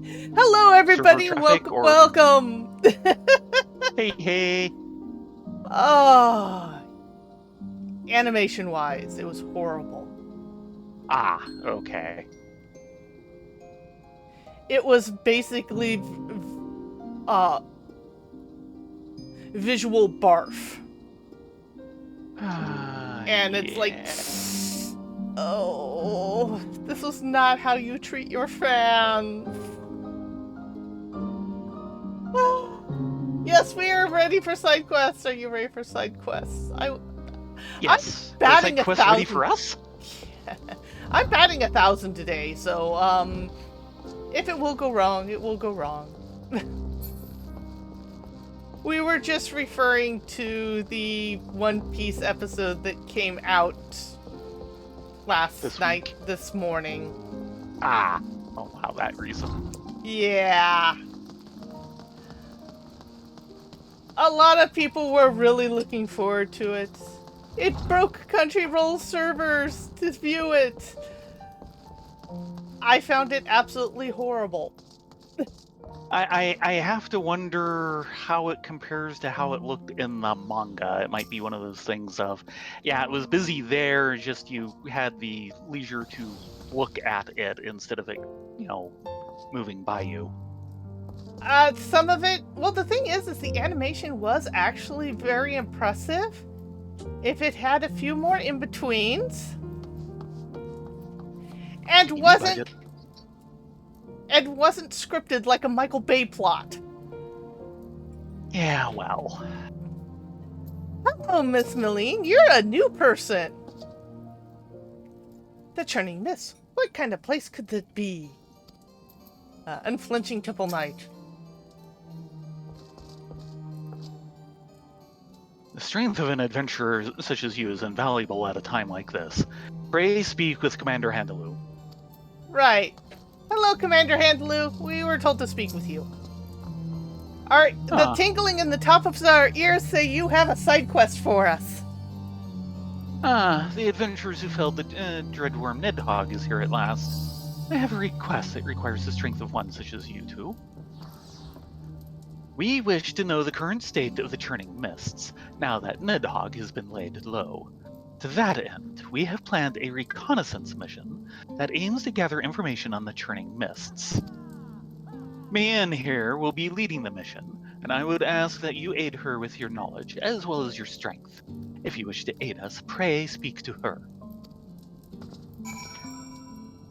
Hello, everybody. Welcome. Hey. Oh, animation-wise, it was horrible. Okay. It was basically visual barf. And it's like, oh, this was not how you treat your fans. Yes, we are ready for side quests. Are you ready for side quests? Yes. I'm batting Are side quests ready for us? I'm batting 1,000 today, so if it will go wrong, it will go wrong. We were just referring to the One Piece episode that came out this morning. Oh wow, that reason. Yeah. A lot of people were really looking forward to it. It broke Crunchyroll servers to view it. I found it absolutely horrible. I have to wonder how it compares to how it looked in the manga. It might be one of those things of, yeah, it was busy there, just you had the leisure to look at it instead of it, moving by you. Some of it, well, the thing is the animation was actually very impressive. If it had a few more in-betweens. And wasn't scripted like a Michael Bay plot. Yeah, well. Hello, Miss Milene. You're a new person. The Churning Mist. What kind of place could that be? Unflinching Temple Knight. The strength of an adventurer such as you is invaluable at a time like this. Pray speak with Commander Handaloo. Right. Hello, Commander Handaloo. We were told to speak with you. The tingling in the top of our ears say you have a side quest for us. The adventurers who felled the dreadworm Nidhogg is here at last. I have a request that requires the strength of one such as you two. We wish to know the current state of the churning mists, now that Nidhogg has been laid low. To that end, we have planned a reconnaissance mission that aims to gather information on the churning mists. Mian here will be leading the mission, and I would ask that you aid her with your knowledge as well as your strength. If you wish to aid us, pray speak to her.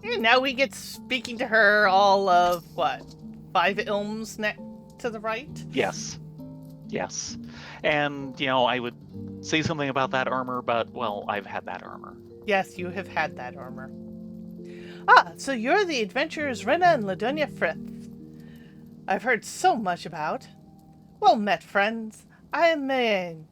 And now we get speaking to her all of, 5 ilms to the right? Yes. And, I would say something about that armor, but, well, I've had that armor. Yes, you have had that armor. So you're the adventurers Rena and Ladonia Frith. I've heard so much about. Well met, friends. I am Mayen,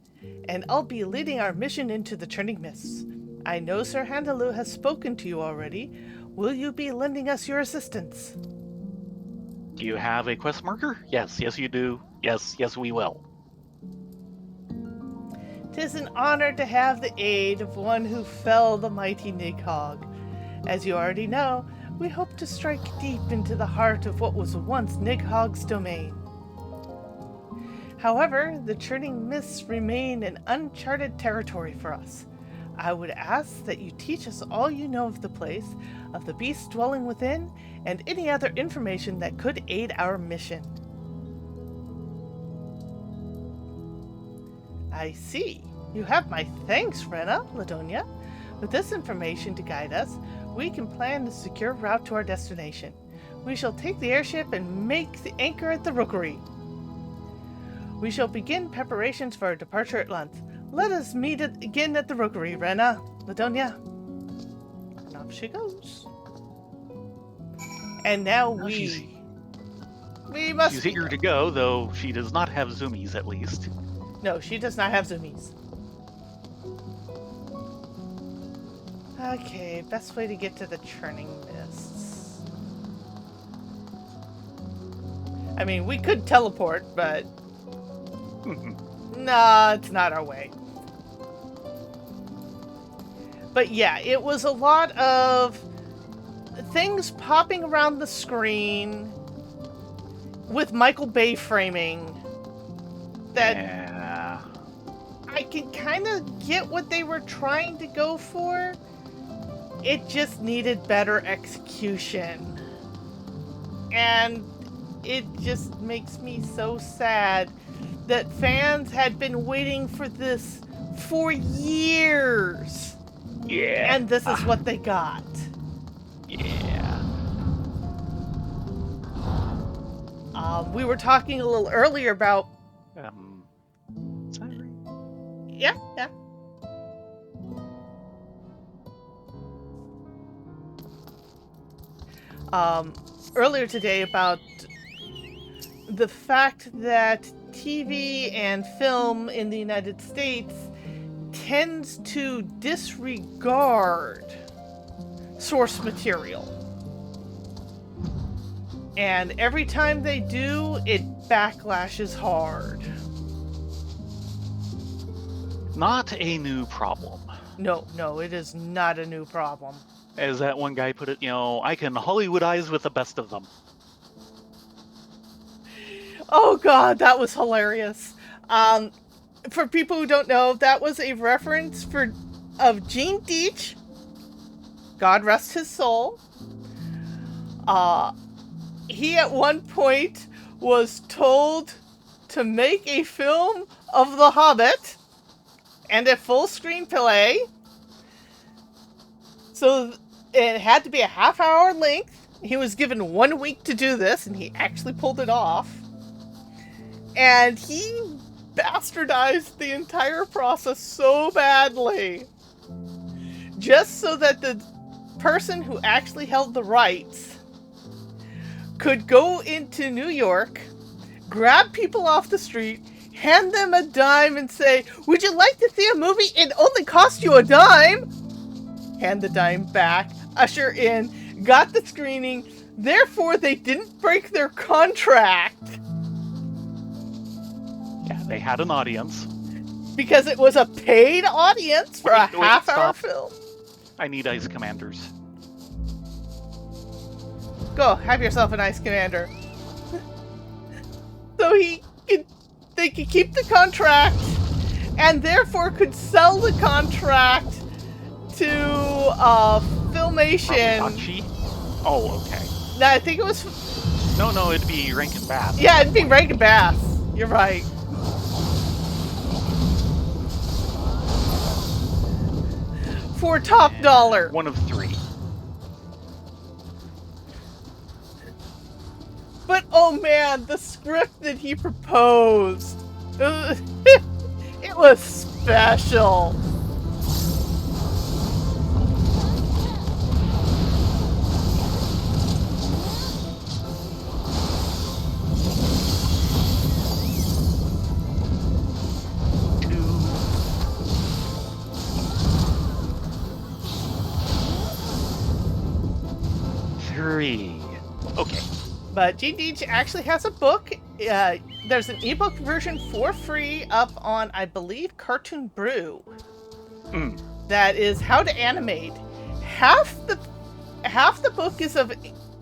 and I'll be leading our mission into the Churning Mists. I know Sir Handaloo has spoken to you already. Will you be lending us your assistance? Do you have a quest marker? Yes, you do. Yes, we will. 'Tis an honor to have the aid of one who fell the mighty Nidhogg. As you already know, we hope to strike deep into the heart of what was once Nidhogg's domain. However, the churning mists remain an uncharted territory for us. I would ask that you teach us all you know of the place, of the beasts dwelling within, and any other information that could aid our mission. I see. You have my thanks, Rena, Ladonia. With this information to guide us, we can plan the secure route to our destination. We shall take the airship and make the anchor at the rookery. We shall begin preparations for our departure at lunch. Let us meet again at the rookery, Rena, Ladonia. And off she goes. And now we must... She's eager to go, though she does not have zoomies, at least. No, she does not have zoomies. Okay, best way to get to the churning mists. I mean, we could teleport, but... Nah, it's not our way. But yeah, it was a lot of things popping around the screen, with Michael Bay framing that Yeah. I can kind of get what they were trying to go for. It just needed better execution. And it just makes me so sad that fans had been waiting for this for years. Yeah. And this is what they got. Yeah. We were talking a little earlier about... Is that right? Yeah. Earlier today about the fact that TV and film in the United States tends to disregard source material. And every time they do, it backlashes hard. Not a new problem. No, it is not a new problem. As that one guy put it, I can Hollywoodize with the best of them. Oh god, that was hilarious. For people who don't know, that was a reference of Gene Deitch. God rest his soul. He at one point was told to make a film of The Hobbit and a full screenplay. So it had to be a half-hour length. He was given 1 week to do this, and he actually pulled it off. And he bastardized the entire process so badly, just so that the person who actually held the rights could go into New York, grab people off the street, hand them a dime and say, "Would you like to see a movie? It only cost you a dime." Hand the dime back, usher in, got the screening, therefore they didn't break their contract. Yeah, they had an audience. Because it was a paid audience for a half-hour film. I need Ice Commanders. Go, have yourself an Ice Commander. So they could keep the contract, and therefore could sell the contract to Filmation. Archie? Oh, okay. No, I think it was... No, it'd be Rankin Bass. Yeah, it'd be Rankin Bass. You're right. For top dollar. One of three. But oh man, the script that he proposed, it was special. Three. Okay. But Gene Deitch actually has a book. There's an ebook version for free up on, I believe, Cartoon Brew. That is how to animate. Half the book is of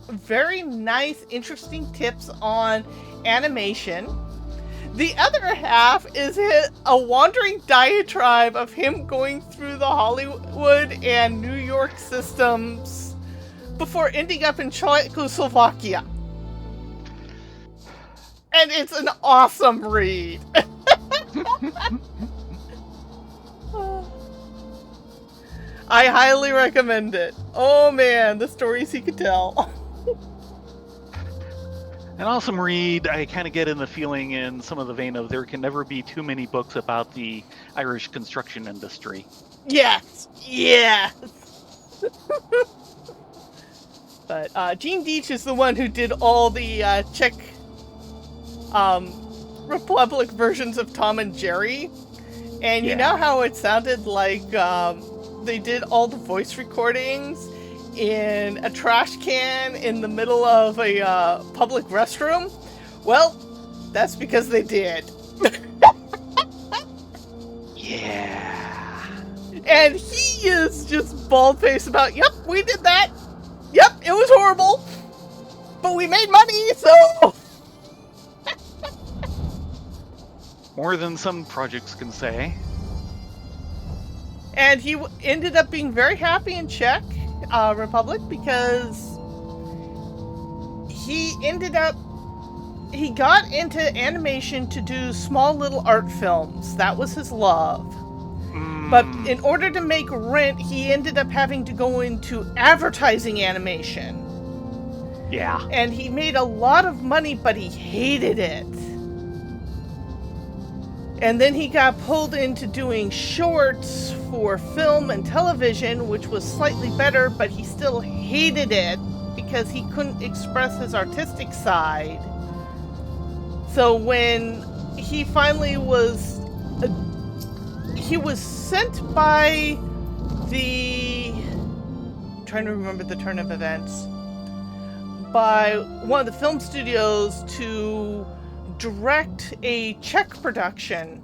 very nice, interesting tips on animation. The other half is a wandering diatribe of him going through the Hollywood and New York systems before ending up in Czechoslovakia. And it's an awesome read. I highly recommend it. Oh man, the stories he could tell. An awesome read. I kind of get in the feeling in some of the vein of there can never be too many books about the Irish construction industry. Yes. But Gene Deitch is the one who did all the Czech Republic versions of Tom and Jerry. And you know how it sounded like they did all the voice recordings in a trash can in the middle of a public restroom? Well, that's because they did. Yeah. And he is just bald-faced about, yep, we did that. Yep, it was horrible. But we made money, so... More than some projects can say. And he ended up being very happy in Czech Republic because he got into animation to do small little art films. That was his love. But in order to make rent, he ended up having to go into advertising animation. Yeah. And he made a lot of money, but he hated it. And then he got pulled into doing shorts for film and television, which was slightly better, but he still hated it because he couldn't express his artistic side. So when he finally was sent by I'm trying to remember the turn of events, by one of the film studios to direct a Czech production.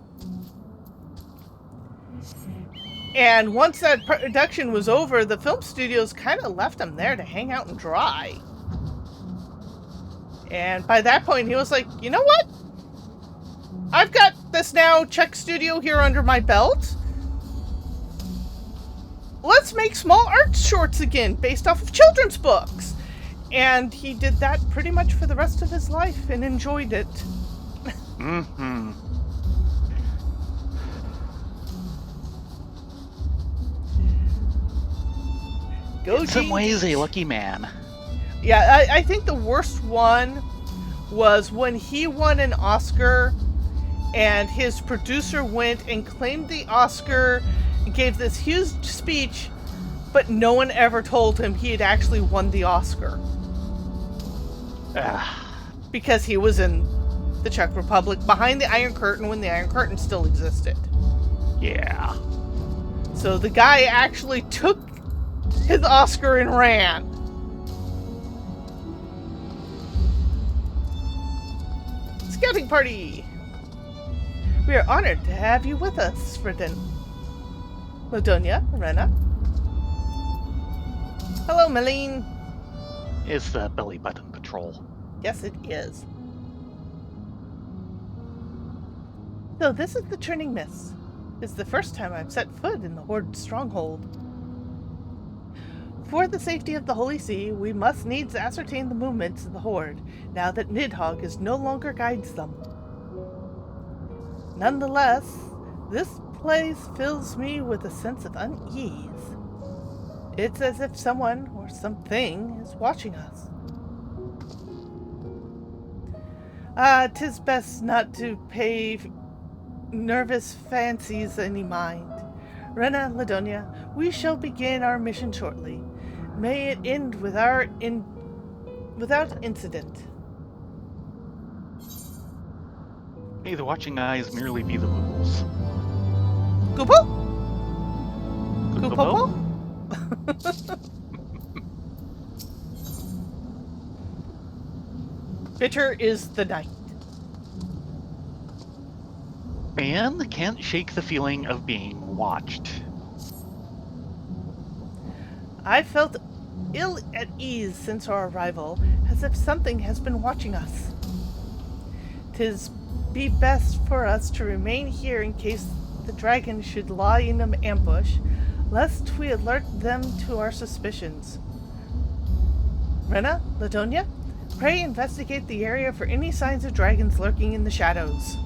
And once that production was over, the film studios kind of left him there to hang out and dry. And by that point, he was like, you know what? I've got this now Czech studio here under my belt. Let's make small art shorts again based off of children's books. And he did that pretty much for the rest of his life and enjoyed it. Mm-hmm. In some ways, a lucky man. Yeah, I think the worst one was when he won an Oscar and his producer went and claimed the Oscar and gave this huge speech, but no one ever told him he had actually won the Oscar. Because he was in the Czech Republic behind the Iron Curtain when the Iron Curtain still existed. Yeah. So the guy actually took his Oscar and ran. Scouting party! We are honored to have you with us, Friden. Ladonia, Rena. Hello, Malene. It's the belly button patrol. Yes, it is. So this is the Churning Mist. It's the first time I've set foot in the Horde stronghold. For the safety of the Holy See, we must needs ascertain the movements of the Horde, now that Nidhogg is no longer guides them. Nonetheless, this place fills me with a sense of unease. It's as if someone or something is watching us. 'Tis best not to pay nervous fancies any mind. Rena, Ladonia, we shall begin our mission shortly. May it end without incident. May the watching eyes merely be the rules. Goopo? Goopo? Bitter is the night. Man can't shake the feeling of being watched. I felt ill at ease since our arrival, as if something has been watching us. 'Tis be best for us to remain here in case the dragon should lie in an ambush, lest we alert them to our suspicions. Rena, Ladonia, pray investigate the area for any signs of dragons lurking in the shadows.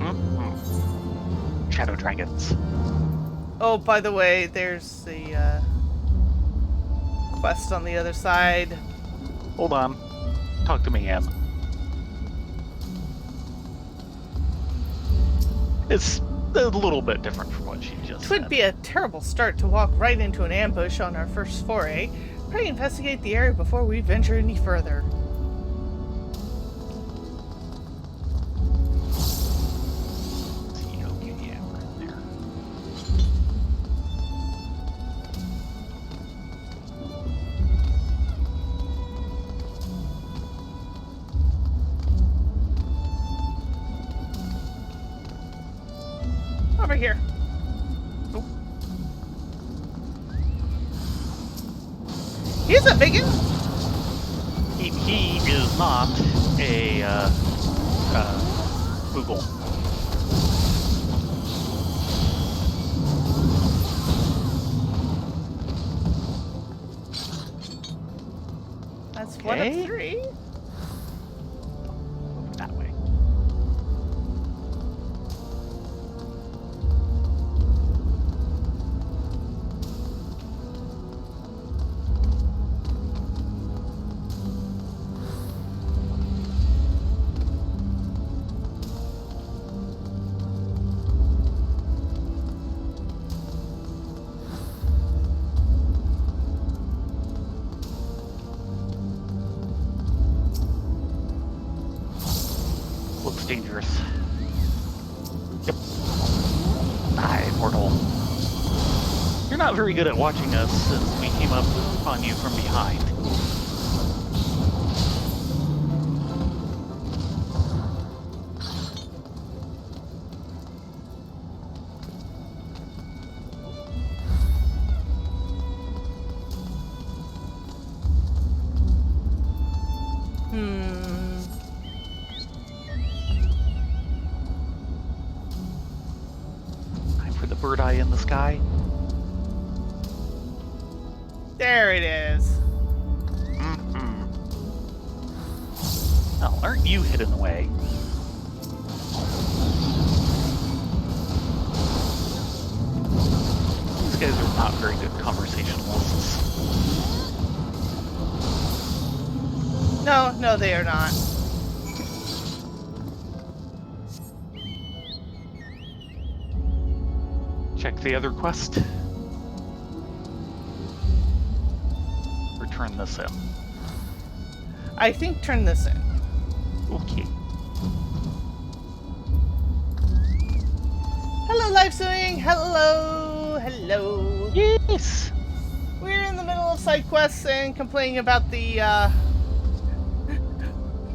Mm-hmm. Shadow dragons. Oh, by the way, there's the quest on the other side. Hold on. Talk to me, Em. It's a little bit different from what she just said. It would be a terrible start to walk right into an ambush on our first foray. Pray investigate the area before we venture any further. Okay, yeah, we're in there. Over here. Oh. He's a biggin. He is not a Google. One of Okay. 3. That way. Looks dangerous. Yep. Die, portal. You're not very good at watching us since we came up on you from behind. Time for the bird eye in the sky. There it is. Mm-hmm. Well, aren't you hidden away? These guys are not very good conversationalists. No, they are not. Check the other quest. Or turn this in. I think turn this in. Okay. Hello, Life Swing. Hello. Yes! We're in the middle of side quests and complaining about the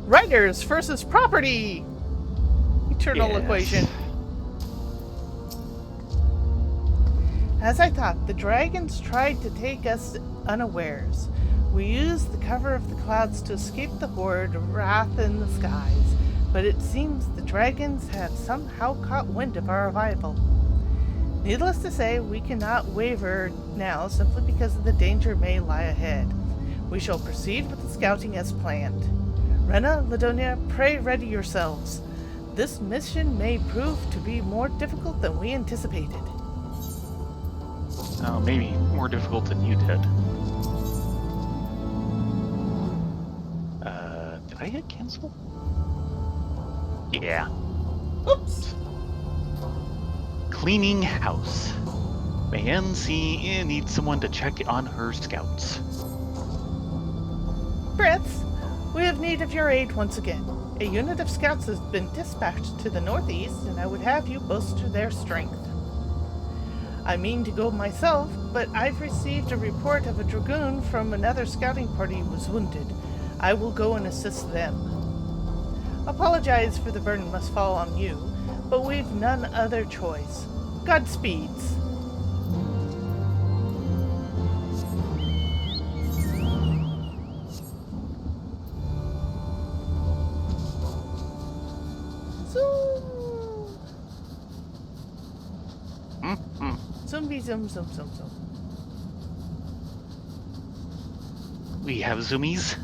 writers versus property eternal Yes. equation. As I thought, the dragons tried to take us unawares. We used the cover of the clouds to escape the horde wrath in the skies, but it seems the dragons have somehow caught wind of our arrival. Needless to say, we cannot waver now simply because the danger may lie ahead. We shall proceed with the scouting as planned. Rena, Ladonia, pray ready yourselves. This mission may prove to be more difficult than we anticipated. Maybe more difficult than you did. Did I hit cancel? Yeah. Oops! Cleaning house. May NC needs someone to check on her scouts. Brits, we have need of your aid once again. A unit of scouts has been dispatched to the northeast, and I would have you bolster their strength. I mean to go myself, but I've received a report of a dragoon from another scouting party who was wounded. I will go and assist them. Apologize for the burden must fall on you, but we've none other choice. Godspeeds. Zombie, zoom. We have zoomies.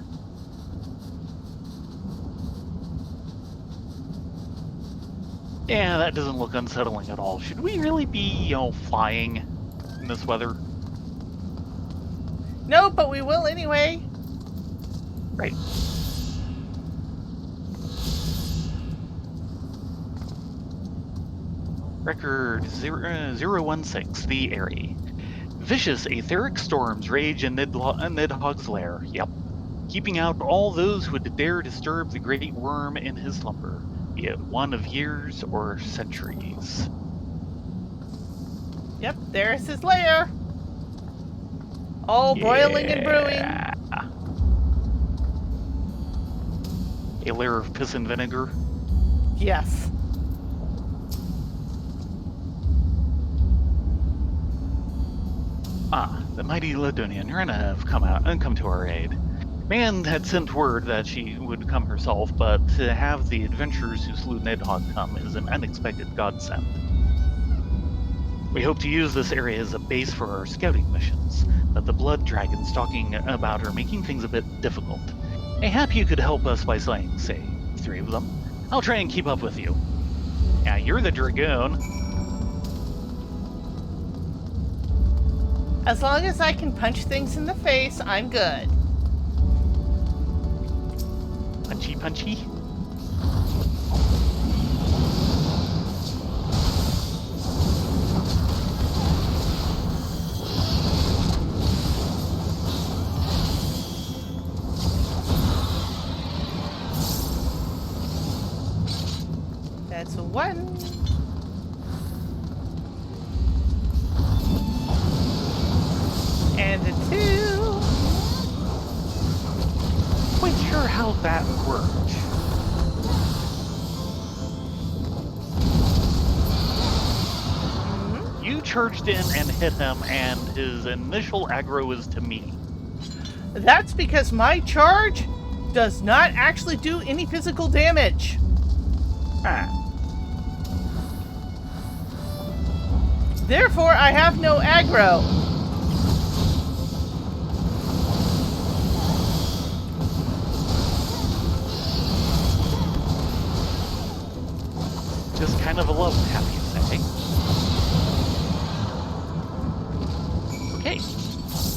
Yeah, that doesn't look unsettling at all. Should we really be, flying in this weather? No, but we will anyway. Right. Record 016, the Airy. Vicious aetheric storms rage in Nidhogg's lair. Yep. Keeping out all those who would dare disturb the great worm in his slumber, be it one of years or centuries. Yep, there's his lair. All boiling and brewing. A lair of piss and vinegar. Yes. The mighty Ladonia and Rena have come out and come to our aid. Man had sent word that she would come herself, but to have the adventurers who slew Nidhogg come is an unexpected godsend. We hope to use this area as a base for our scouting missions, but the blood dragons talking about are making things a bit difficult. Mayhap you could help us by slaying, say, 3 of them. I'll try and keep up with you. Yeah, you're the dragoon. As long as I can punch things in the face, I'm good. Punchy, punchy. That's a 1. And a 2. Quite sure how that worked. You charged in and hit him, and his initial aggro was to me. That's because my charge does not actually do any physical damage. Ah, Therefore, I have no aggro. just kind of a love tap, you say. Okay.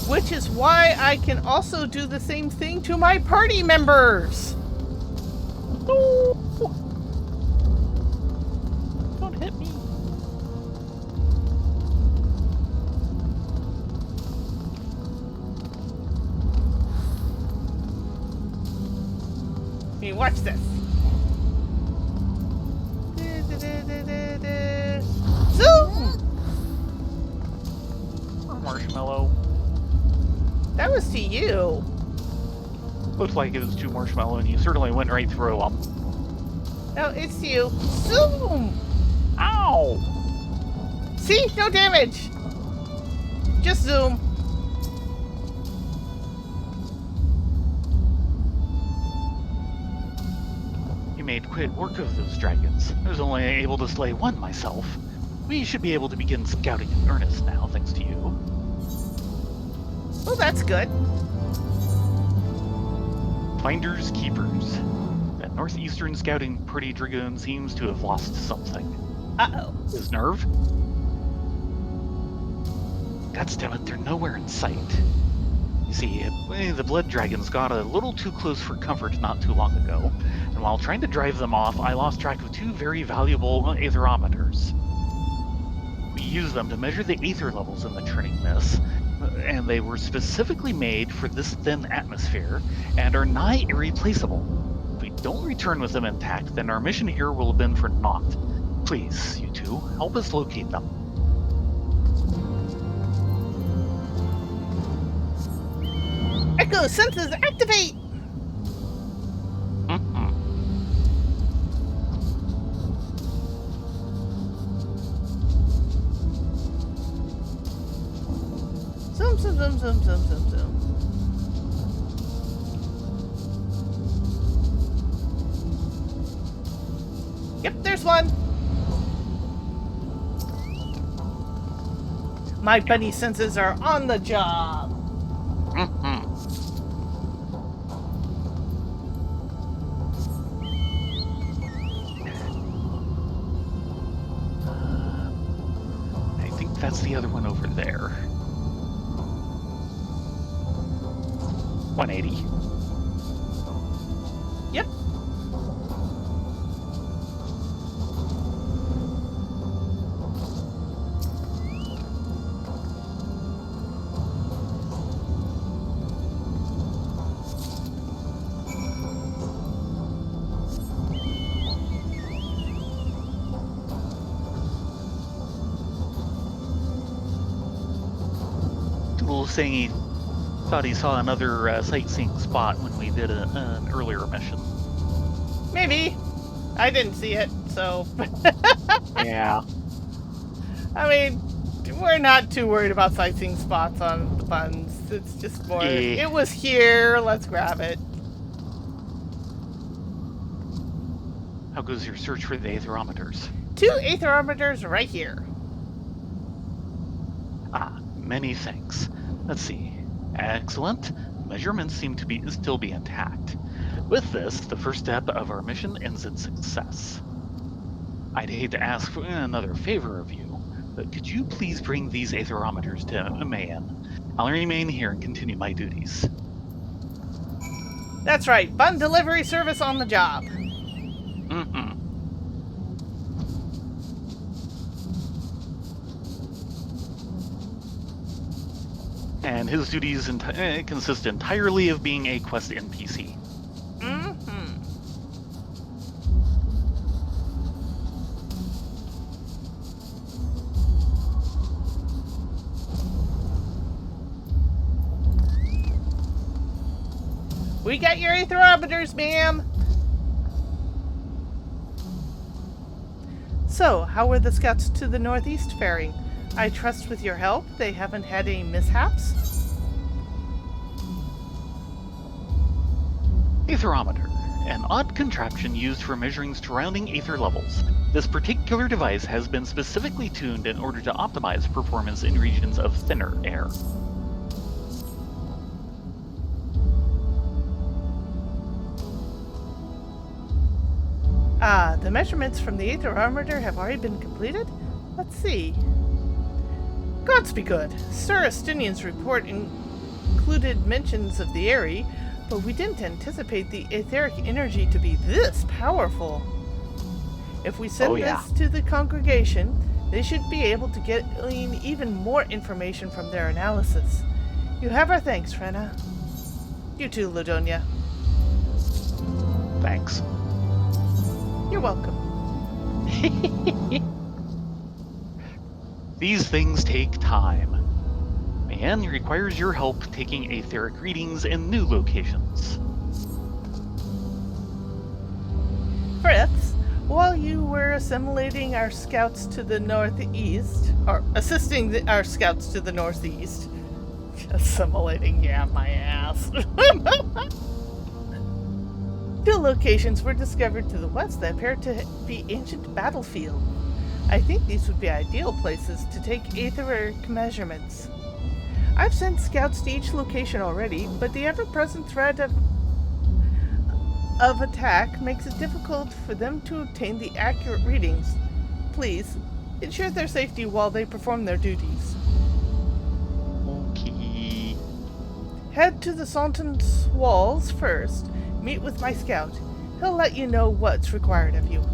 Which is why I can also do the same thing to my party members. No! Don't hit me. Hey, watch this. Zoom! Marshmallow. That was to you. Looked like it was too marshmallow, and you certainly went right through them. No, it's you. Zoom! Ow! See? No damage. Just zoom. You made quick work of those dragons. I was only able to slay 1 myself. We should be able to begin scouting in earnest now, thanks to you. Well, that's good. Finders keepers. That northeastern scouting pretty dragoon seems to have lost something. Uh-oh. His nerve? Goddammit, they're nowhere in sight. You see, the blood dragons got a little too close for comfort not too long ago, and while trying to drive them off, I lost track of 2 very valuable aetherometers. We used them to measure the aether levels in the churning mist, and they were specifically made for this thin atmosphere, and are nigh irreplaceable. If we don't return with them intact, then our mission here will have been for naught. Please, you two, help us locate them. Echo senses activate! Zoom, zoom, zoom, zoom, zoom, zoom, zoom. Yep, there's one. My bunny senses are on the job. I think that's the other one over there. 180. Yep. Tool saying he thought he saw another sightseeing spot when we did an earlier mission. Maybe. I didn't see it, so. Yeah. I mean, we're not too worried about sightseeing spots on the buns. It's just more, it was here, let's grab it. How goes your search for the aetherometers? 2 aetherometers right here. Ah, many thanks. Let's see. Excellent. Measurements seem to still be intact. With this, the first step of our mission ends in success. I'd hate to ask for another favor of you, but could you please bring these aetherometers to Mayan? I'll remain here and continue my duties. That's right, bun delivery service on the job. Mm-hmm. And his duties consist entirely of being a quest NPC. Mm-hmm. We got your aetherometers, ma'am. So, how were the scouts to the northeast faring? I trust with your help they haven't had any mishaps? Aetherometer, an odd contraption used for measuring surrounding aether levels. This particular device has been specifically tuned in order to optimize performance in regions of thinner air. Ah, the measurements from the aetherometer have already been completed? Let's see. Gods be good. Sir Estinian's report included mentions of the Eyrie, but we didn't anticipate the etheric energy to be this powerful. If we send this to the congregation, they should be able to glean even more information from their analysis. You have our thanks, Rena. You too, Ladonia. Thanks. You're welcome. These things take time. Mayan requires your help taking etheric readings in new locations. Fritz, while you were assimilating our scouts to the northeast, or assisting our scouts to the northeast, assimilating, yeah, my ass. Two locations were discovered to the west that appear to be ancient battlefields. I think these would be ideal places to take etheric measurements. I've sent scouts to each location already, but the ever-present threat of attack makes it difficult for them to obtain the accurate readings. Please, ensure their safety while they perform their duties. Okay. Head to the Sultan's walls first. Meet with my scout. He'll let you know what's required of you.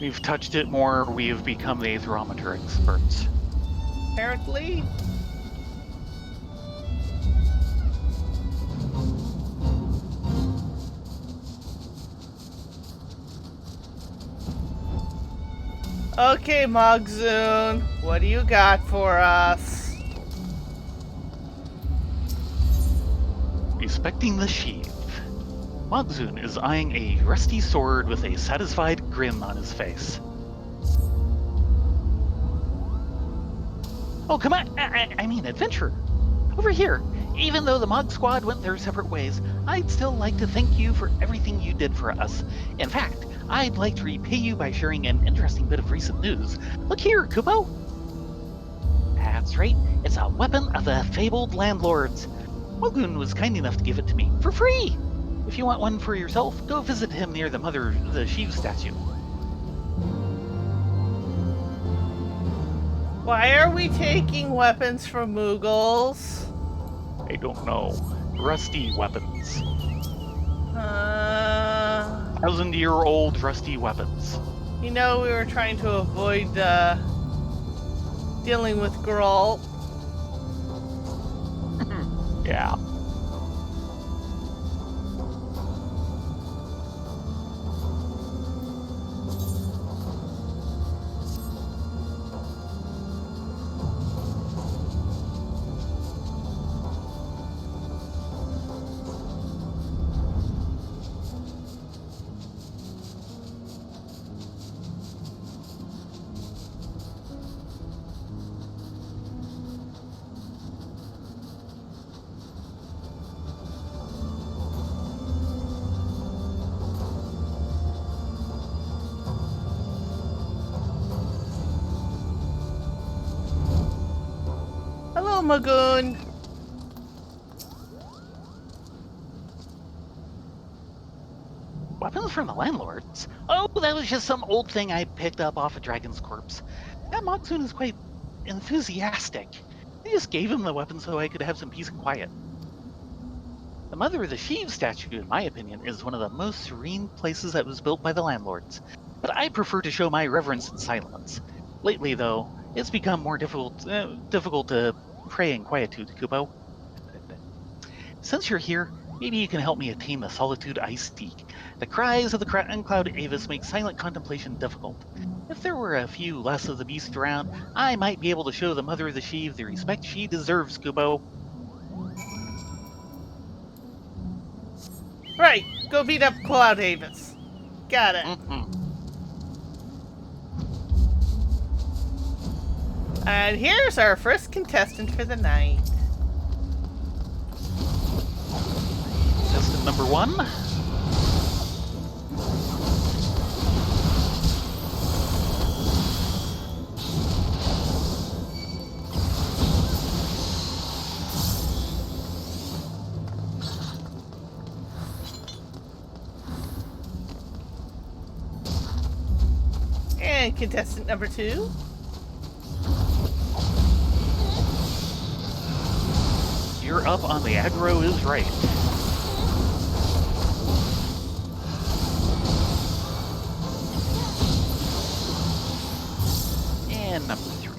We've touched it more, we have become the aetherometer experts. Apparently. Okay, Mogzoon, what do you got for us? Respecting the sheath. Mogzoon is eyeing a rusty sword with a satisfied grin on his face. Oh, come on! I mean adventure! Over here! Even though the Mog Squad went their separate ways, I'd still like to thank you for everything you did for us. In fact, I'd like to repay you by sharing an interesting bit of recent news. Look here, Kupo! That's right, it's a weapon of the fabled landlords. Mogzoon was kind enough to give it to me for free! If you want one for yourself, go visit him near the Shiv statue. Why are we taking weapons from Mughals? I don't know. Rusty weapons. 1,000-year-old rusty weapons. You know, we were trying to avoid dealing with Grawl. Yeah. Hello, Magoon. Weapons from the landlords? Oh, that was just some old thing I picked up off a dragon's corpse. That monsoon is quite enthusiastic. I just gave him the weapon so I could have some peace and quiet. The Mother of the Sheave statue, in my opinion, is one of the most serene places that was built by the landlords, but I prefer to show my reverence in silence. Lately, though, it's become more difficult to pray in quietude, Kupo. Since you're here, maybe you can help me attain the solitude I seek. The cries of the uncloud Avis make silent contemplation difficult. If there were a few less of the beast around, I might be able to show the Mother of the Sheave the respect she deserves, Kupo. Right, go beat up Cloud Avis. Got it. And here's our first contestant for the night. Contestant number 1. And contestant number 2. You're up on the aggro is right. And number 3.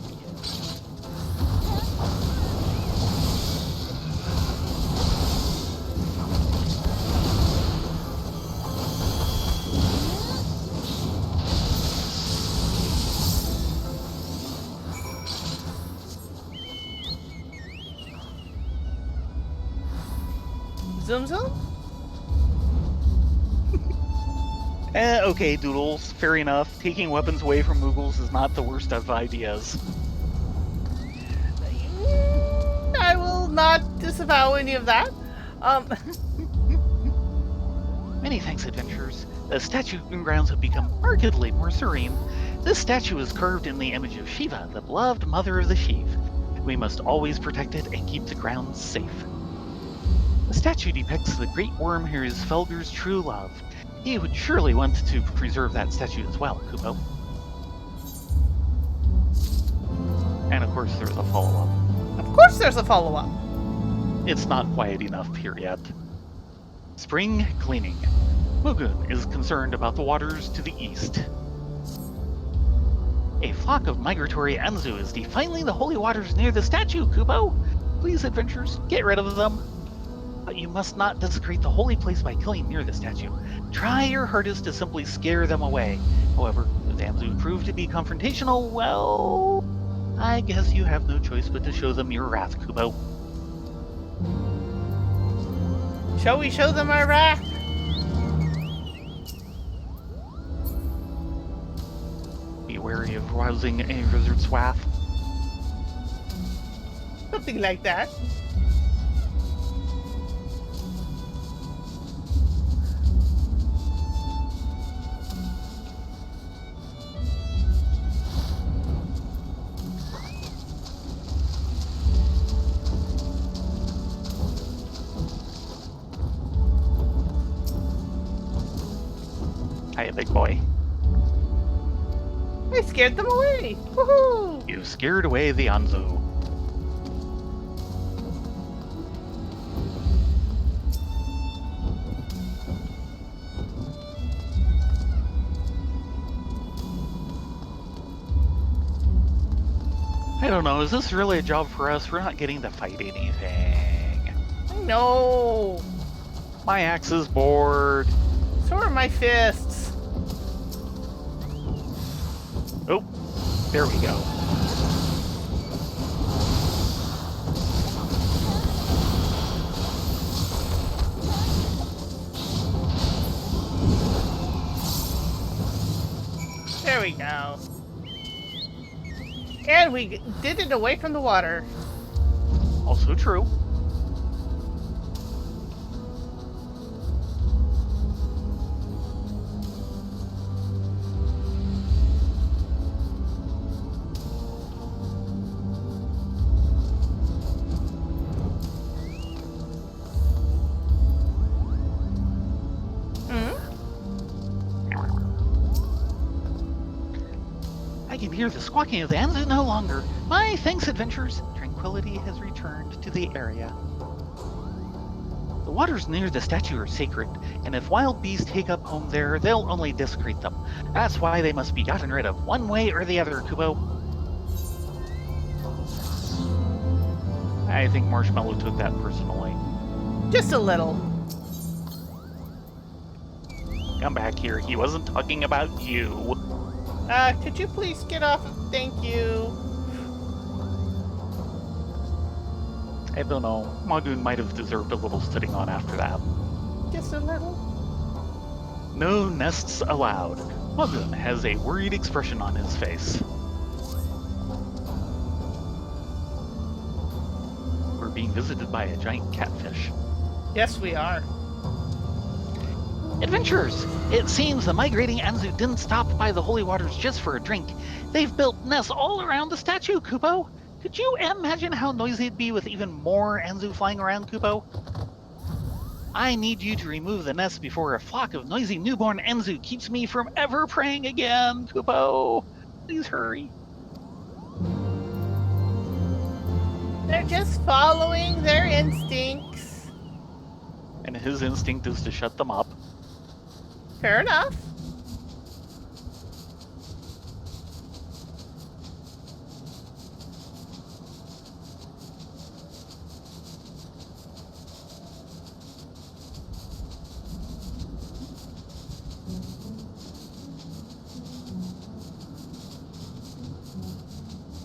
Zoom zoom? Okay, Doodles, fair enough. Taking weapons away from Moogles is not the worst of ideas. I will not disavow any of that. Many thanks, adventurers. The statue grounds have become markedly more serene. This statue is carved in the image of Shiva, the beloved Mother of the Sheave. We must always protect it and keep the grounds safe. The statue depicts the great worm who is Felger's true love. He would surely want to preserve that statue as well, Kupo. And of course there's a follow-up. Of course there's a follow-up. It's not quiet enough here yet. Spring cleaning. Mugun is concerned about the waters to the east. A flock of migratory Anzu is defiling the holy waters near the statue, Kupo. Please, adventurers, get rid of them. But you must not desecrate the holy place by killing near the statue. Try your hardest to simply scare them away. However, if the Anzu prove to be confrontational, well, I guess you have no choice but to show them your wrath, Kupo. Shall we show them our wrath? Be wary of rousing a wizard's wrath. Something like that. Hiya, big boy. I scared them away. Woohoo! You scared away the Anzu. I don't know, is this really a job for us? We're not getting to fight anything. No. My axe is bored. So are my fists. Oh, there we go. There we go. And we did it away from the water. Also true. can hear the squawking of the Anzu no longer. My thanks, adventurers. Tranquility has returned to the area. The waters near the statue are sacred, and if wild beasts take up home there, they'll only desecrate them. That's why they must be gotten rid of one way or the other, Kubo. I think Marshmallow took that personally. Just a little. Come back here. He wasn't talking about you. Could you please get off? Thank you. I don't know. Magoon might have deserved a little sitting on after that. Just a little. No nests allowed. Magoon has a worried expression on his face. We're being visited by a giant catfish. Yes, we are. Adventurers! It seems the migrating Anzu didn't stop by the holy waters just for a drink. They've built nests all around the statue, Kubo. Could you imagine how noisy it'd be with even more Anzu flying around, Kubo? I need you to remove the nest before a flock of noisy newborn Anzu keeps me from ever praying again, Kubo. Please hurry. They're just following their instincts. And his instinct is to shut them up. Fair enough.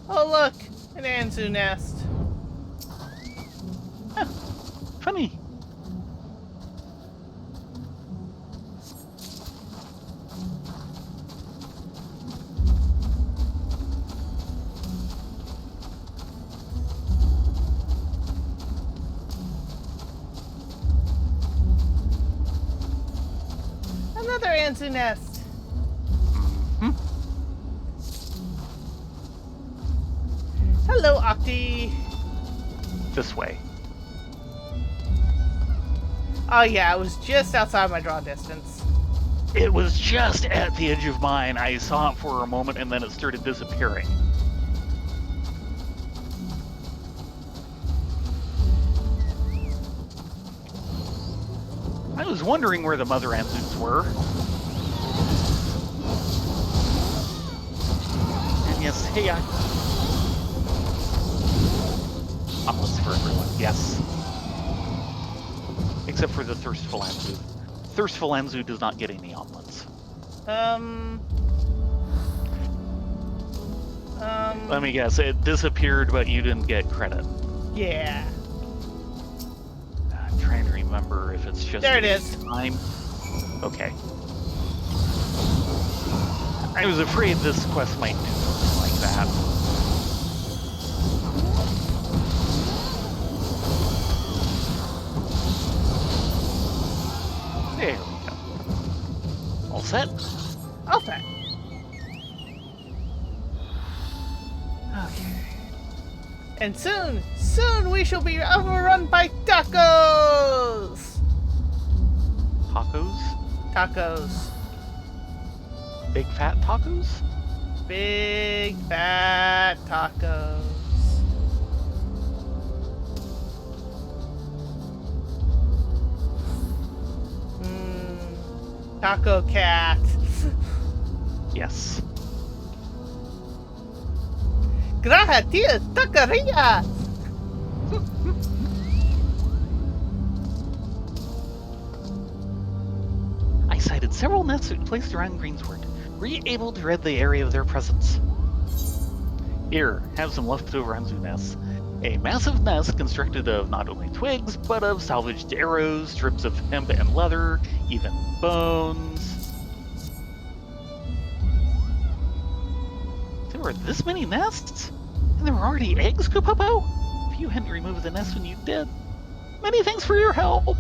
Oh look, an Anzu nest. Huh. Funny. Another Anzu nest. Mm-hmm. Hello, Octi. This way. Oh yeah, it was just outside my draw distance. It was just at the edge of mine. I saw it for a moment and then it started disappearing. I was wondering where the mother Anzus were. And yes, hey, omelets for everyone, yes. Except for the Thirstful Anzu. Thirstful Anzu does not get any omelets. Let me guess, it disappeared, but you didn't get credit. Yeah. I'm trying to remember if it's just there it is. Time. Okay. I was afraid this quest might do something like that. There we go. All set? All set. Okay. And soon we shall be overrun by tacos! Tacos? Tacos. Big fat tacos? Big fat tacos. Taco cat. Yes. Gracias, taqueria! I sighted several nests placed around Greensward. Were you able to read the area of their presence? Here, have some leftover Anzu nests. A massive nest constructed of not only twigs, but of salvaged arrows, strips of hemp and leather, even bones. There were this many nests? And there were already eggs, Kupopo? If you hadn't removed the nest when you did. Many thanks for your help!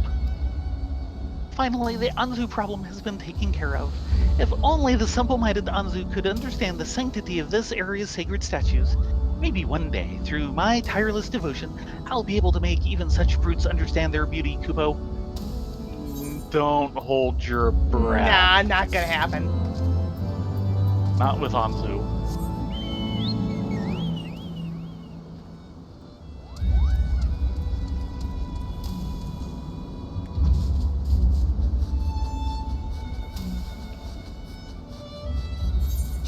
Finally, the Anzu problem has been taken care of. If only the simple-minded Anzu could understand the sanctity of this area's sacred statues. Maybe one day, through my tireless devotion, I'll be able to make even such brutes understand their beauty, Kupo. Don't hold your breath. Nah, not gonna happen. Not with Anzu.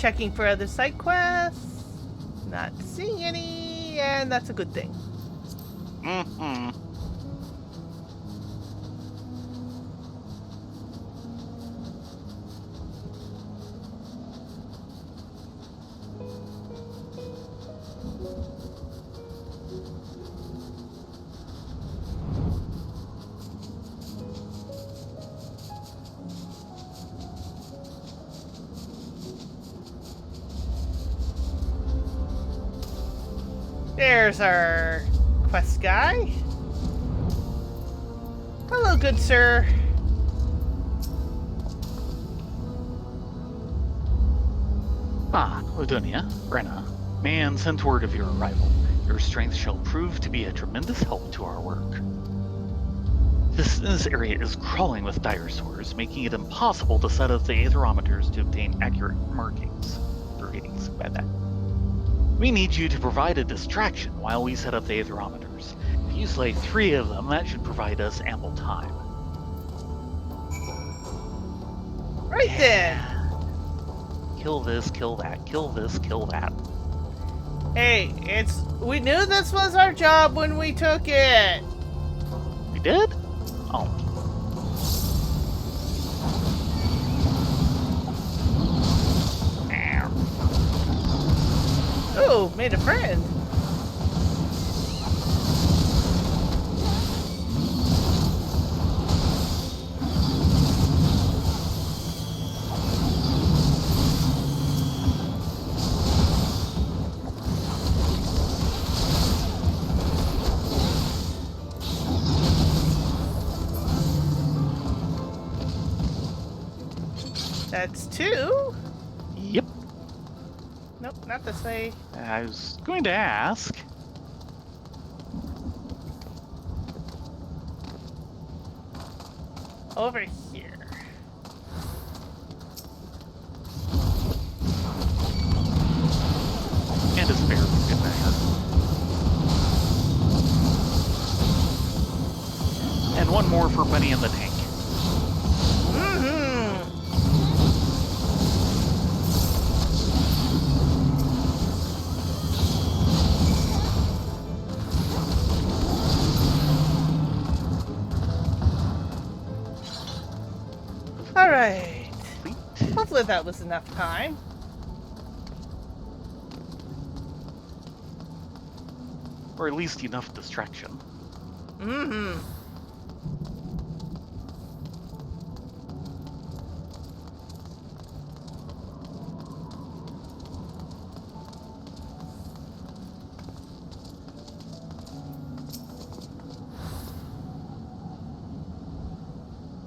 Checking for other side quests. Not seeing any, and that's a good thing. Mm-hmm. There's our quest guy. Hello, good sir. Ah, Ladonia, Brenna, man sent word of your arrival. Your strength shall prove to be a tremendous help to our work. This area is crawling with dinosaurs, making it impossible to set up the aetherometers to obtain accurate markings. Readings, by that. We need you to provide a distraction while we set up the aetherometers. If you slay 3 of them, that should provide us ample time. Right then. Kill this, kill that, kill this, kill that. Hey, we knew this was our job when we took it. We did? Oh. Oh, made a friend. That's 2. Yep. Nope, not this way. I was going to ask. Over here. And a spare for good measure. And one more for Bunny in the tank. Alright. Sweet. Hopefully that was enough time. Or at least enough distraction.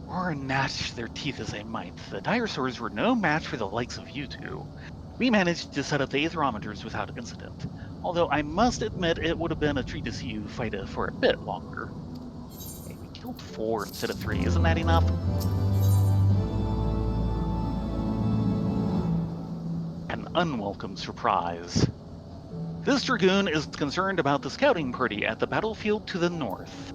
Or gnash their teeth as they might, the dinosaurs were no match for the likes of you two. We managed to set up the aetherometers without incident, although I must admit it would have been a treat to see you fight it for a bit longer. Hey, we killed 4 instead of 3, isn't that enough? An unwelcome surprise. This Dragoon is concerned about the scouting party at the battlefield to the north.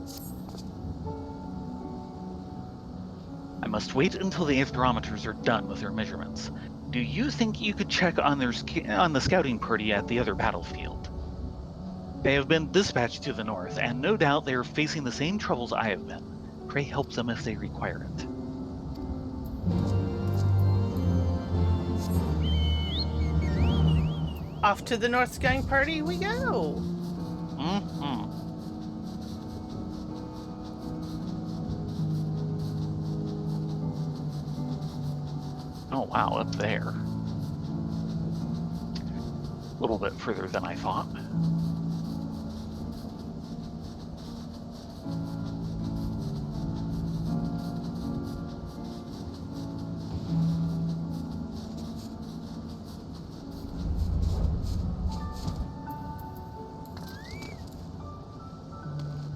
I must wait until the aetherometers are done with their measurements. Do you think you could check on the scouting party at the other battlefield? They have been dispatched to the north, and no doubt they are facing the same troubles I have been. Pray help them if they require it. Off to the North Scouting Party we go. Oh wow, up there. A little bit further than I thought.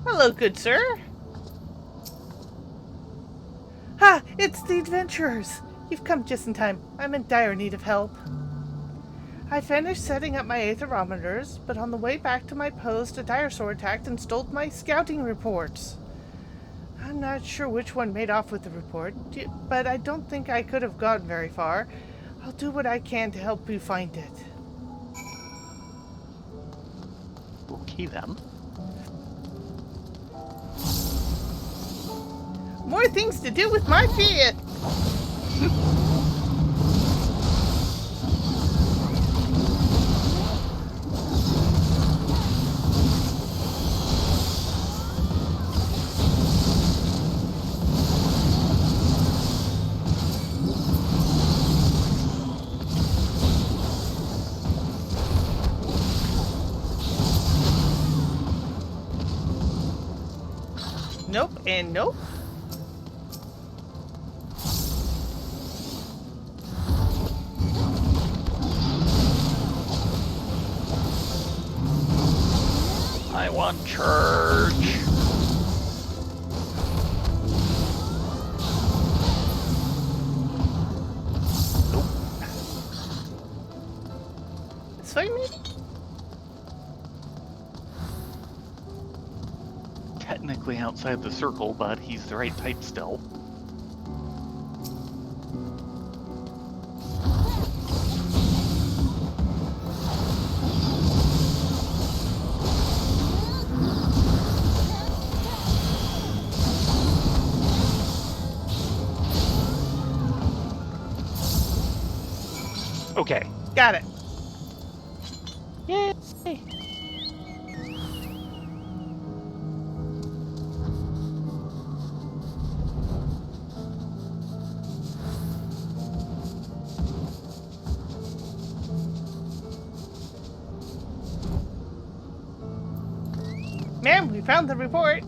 Hello, good sir. Ha! It's the adventurers. You've come just in time. I'm in dire need of help. I finished setting up my aetherometers, but on the way back to my post, a dinosaur attacked and stole my scouting reports. I'm not sure which one made off with the report, but I don't think I could have gone very far. I'll do what I can to help you find it. Okay then. More things to do with my feet. Nope and nope. I want church. Nope. This way, maybe? Technically outside the circle, but he's the right type still. Okay. Got it. Yay! Ma'am, we found the report.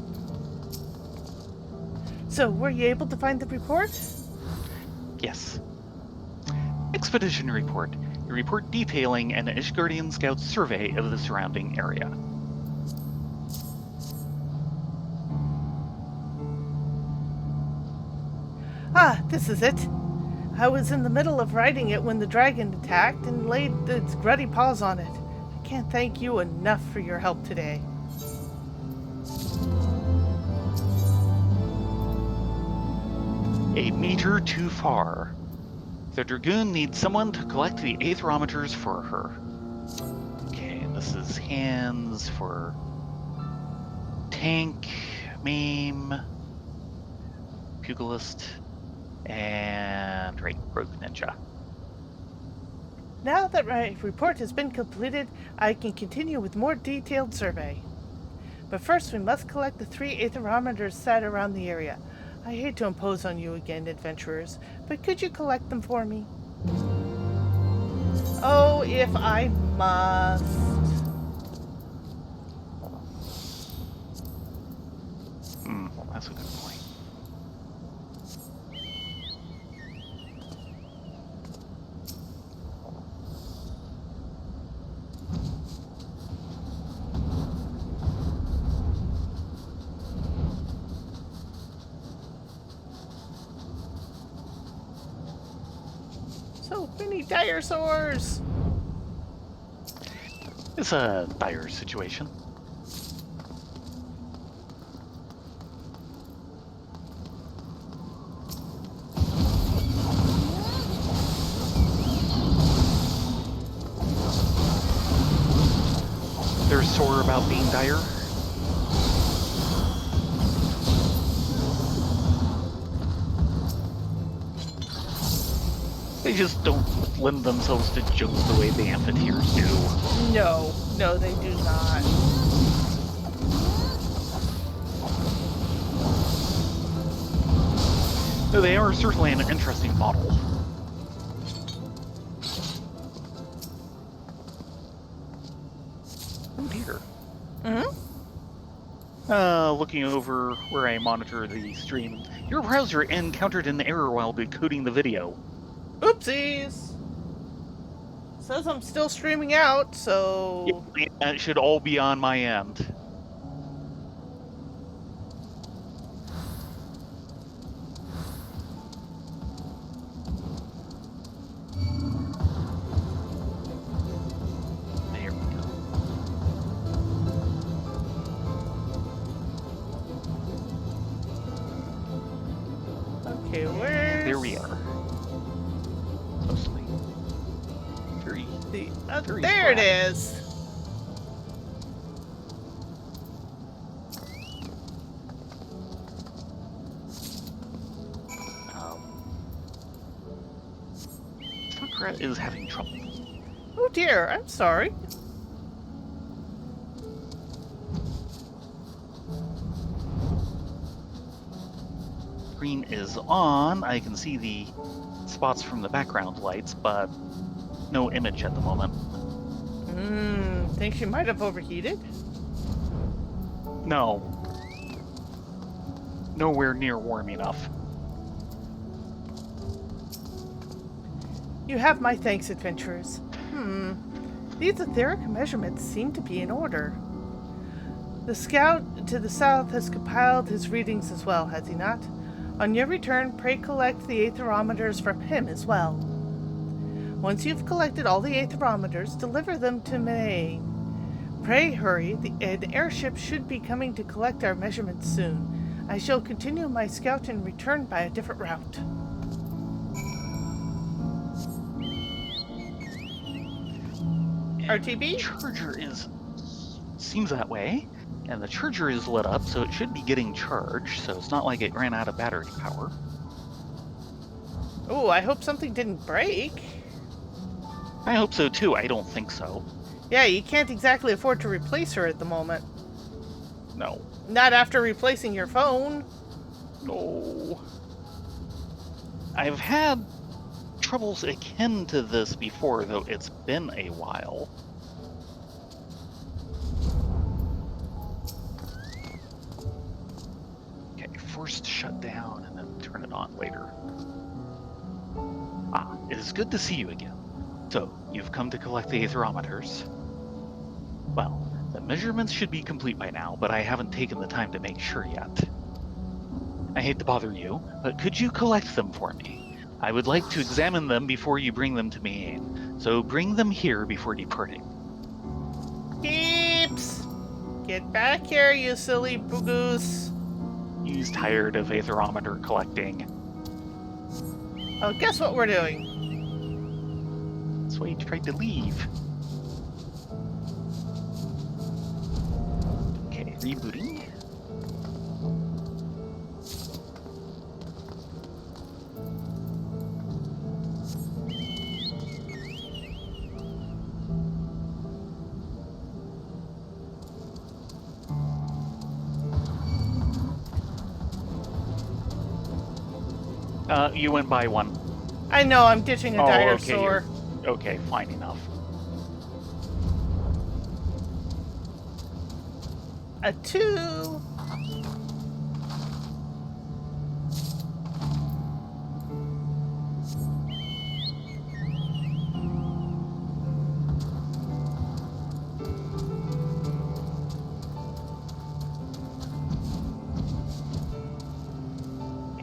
So, were you able to find the report? Yes. Expedition report. A report detailing an Ishgardian scout survey of the surrounding area. Ah, this is it. I was in the middle of writing it when the dragon attacked and laid its gruddy paws on it. I can't thank you enough for your help today. A meter too far. The Dragoon needs someone to collect the aetherometers for her. Okay, this is hands for tank, maim, pugilist, and rogue ninja. Now that my report has been completed, I can continue with more detailed survey. But first, we must collect the 3 aetherometers set around the area. I hate to impose on you again, adventurers, but could you collect them for me? Oh, if I must. That's a good point. So many dinosaurs! It's a dire situation. They're sore about being dire. They just don't lend themselves to jokes the way the amphitheaters do. No, they do not. Though they are certainly an interesting model. Oh dear. Looking over where I monitor the stream, your browser encountered an error while decoding the video. Oopsies! Says I'm still streaming out, so... Yeah, it should all be on my end. There we go. Okay, where? There we are. Mostly. Very There it sporadic. is. Sakura is having trouble. Oh dear, I'm sorry. Screen is on. I can see the spots from the background lights, but no image at the moment. Think she might have overheated? No. Nowhere near warm enough. You have my thanks, adventurers. These etheric measurements seem to be in order. The scout to the south has compiled his readings as well, has he not? On your return, pray collect the aetherometers from him as well. Once you've collected all the aetherometers, deliver them to me. Pray hurry, the airship should be coming to collect our measurements soon. I shall continue my scout and return by a different route. RTB? Charger seems that way, and the charger is lit up, so it should be getting charged, so it's not like it ran out of battery power. Oh, I hope something didn't break. I hope so too. I don't think so. Yeah, you can't exactly afford to replace her at the moment. No. Not after replacing your phone. No. I've had troubles akin to this before, though it's been a while. Okay, first shut down and then turn it on later. Ah, it is good to see you again. So, you've come to collect the aetherometers. Well, the measurements should be complete by now, but I haven't taken the time to make sure yet. I hate to bother you, but could you collect them for me? I would like to examine them before you bring them to me, so bring them here before departing. Peeps! Get back here, you silly boogoose. He's tired of aetherometer collecting. Oh, guess what we're doing? That's why he tried to leave. Okay, rebooting. You went by one. I know, I'm ditching a dinosaur. Okay, fine enough. A 2.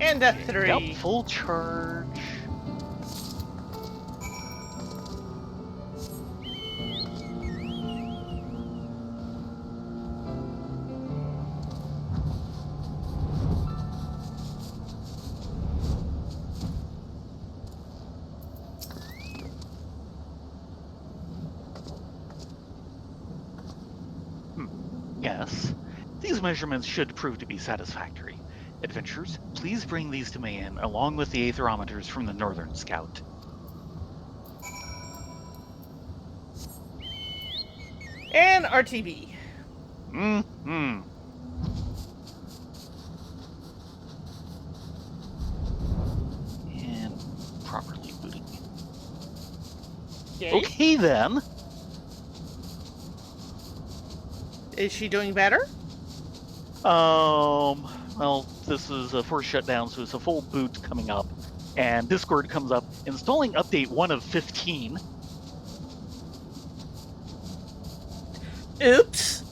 And a 3. Yep, full charge. Yes, these measurements should prove to be satisfactory. Adventurers, please bring these to Mayan along with the aetherometers from the Northern Scout. And RTB. Mm-hmm. And properly booting. Yay. Okay then. Is she doing better? Well, this is a forced shutdown, so it's a full boot coming up. And Discord comes up, installing update 1 of 15. Oops.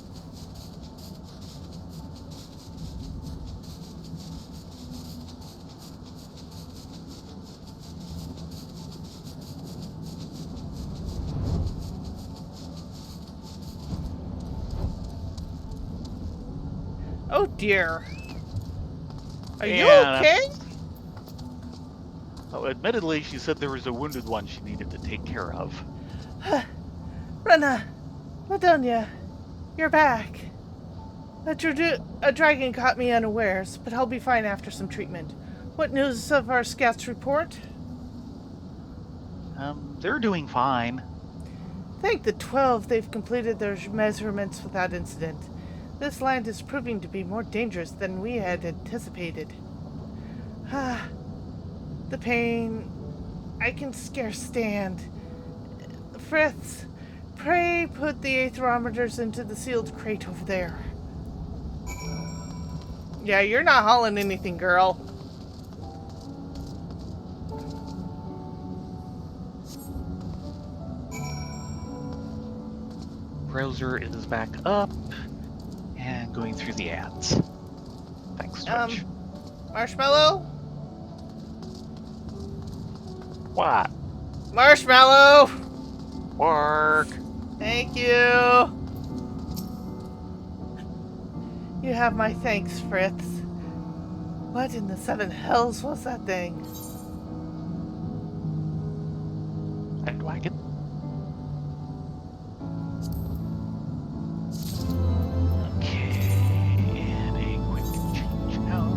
Oh dear. Are you okay? Oh, admittedly, she said there was a wounded one she needed to take care of. Rena, Ladonia, you're back. A dragon caught me unawares, but I'll be fine after some treatment. What news of our scouts' report? They're doing fine. Thank the 12 they've completed their measurements without incident. This land is proving to be more dangerous than we had anticipated. The pain I can scarce stand. Fritz, pray put the aetherometers into the sealed crate over there. Yeah, you're not hauling anything, girl. Browser is back up and going through the ads. Thanks, Twitch. Marshmallow? What? Marshmallow! Work. Thank you. You have my thanks, Fritz. What in the seven hells was that thing? Red wagon. Okay, and a quick change out.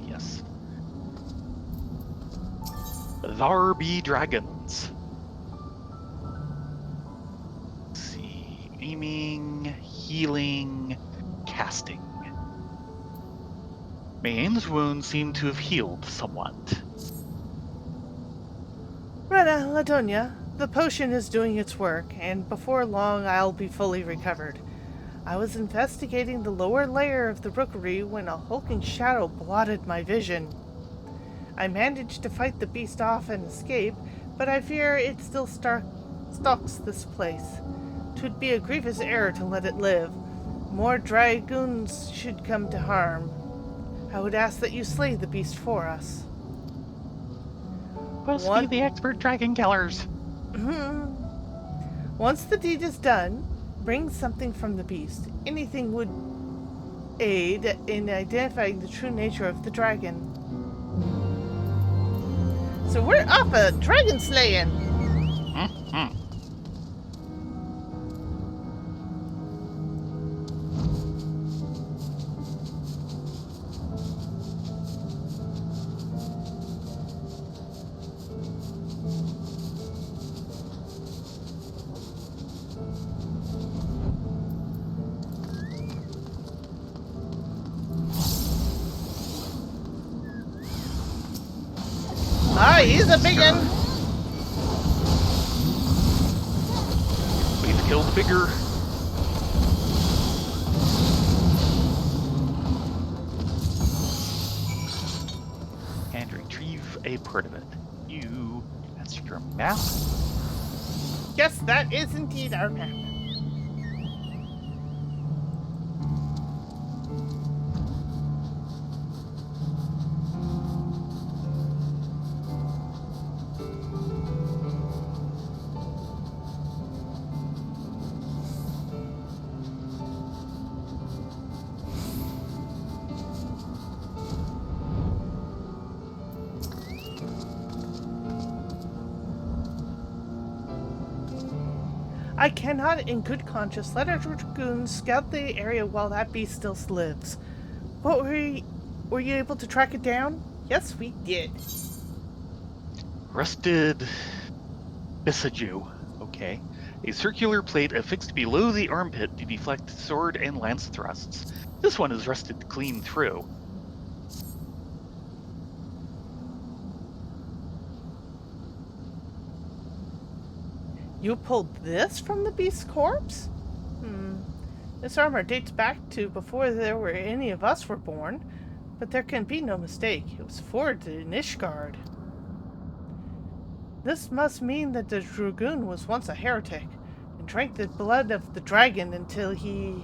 Yes. There be dragons. Let's see. Aiming, healing, casting. Main's wounds seem to have healed somewhat. Rena, Ladonia, the potion is doing its work, and before long I'll be fully recovered. I was investigating the lower layer of the rookery when a hulking shadow blotted my vision. I managed to fight the beast off and escape, but I fear it still stalks this place. 'Twould be a grievous error to let it live. More dragoons should come to harm. I would ask that you slay the beast for us. We'll be the expert dragon killers. Once the deed is done, bring something from the beast. Anything would aid in identifying the true nature of the dragon. So we're off a dragon slaying. Ah, he's a big one. We've killed bigger. And retrieve a part of it. That's your map? Yes, that is indeed our map. I cannot, in good conscience, let our dragoons scout the area while that beast still lives. What were you able to track it down? Yes, we did. Rusted Bisaju. Okay. A circular plate affixed below the armpit to deflect sword and lance thrusts. This one is rusted clean through. You pulled this from the beast's corpse? This armor dates back to before there were any of us were born, but there can be no mistake. It was forged in Ishgard. This must mean that the dragoon was once a heretic and drank the blood of the dragon until he...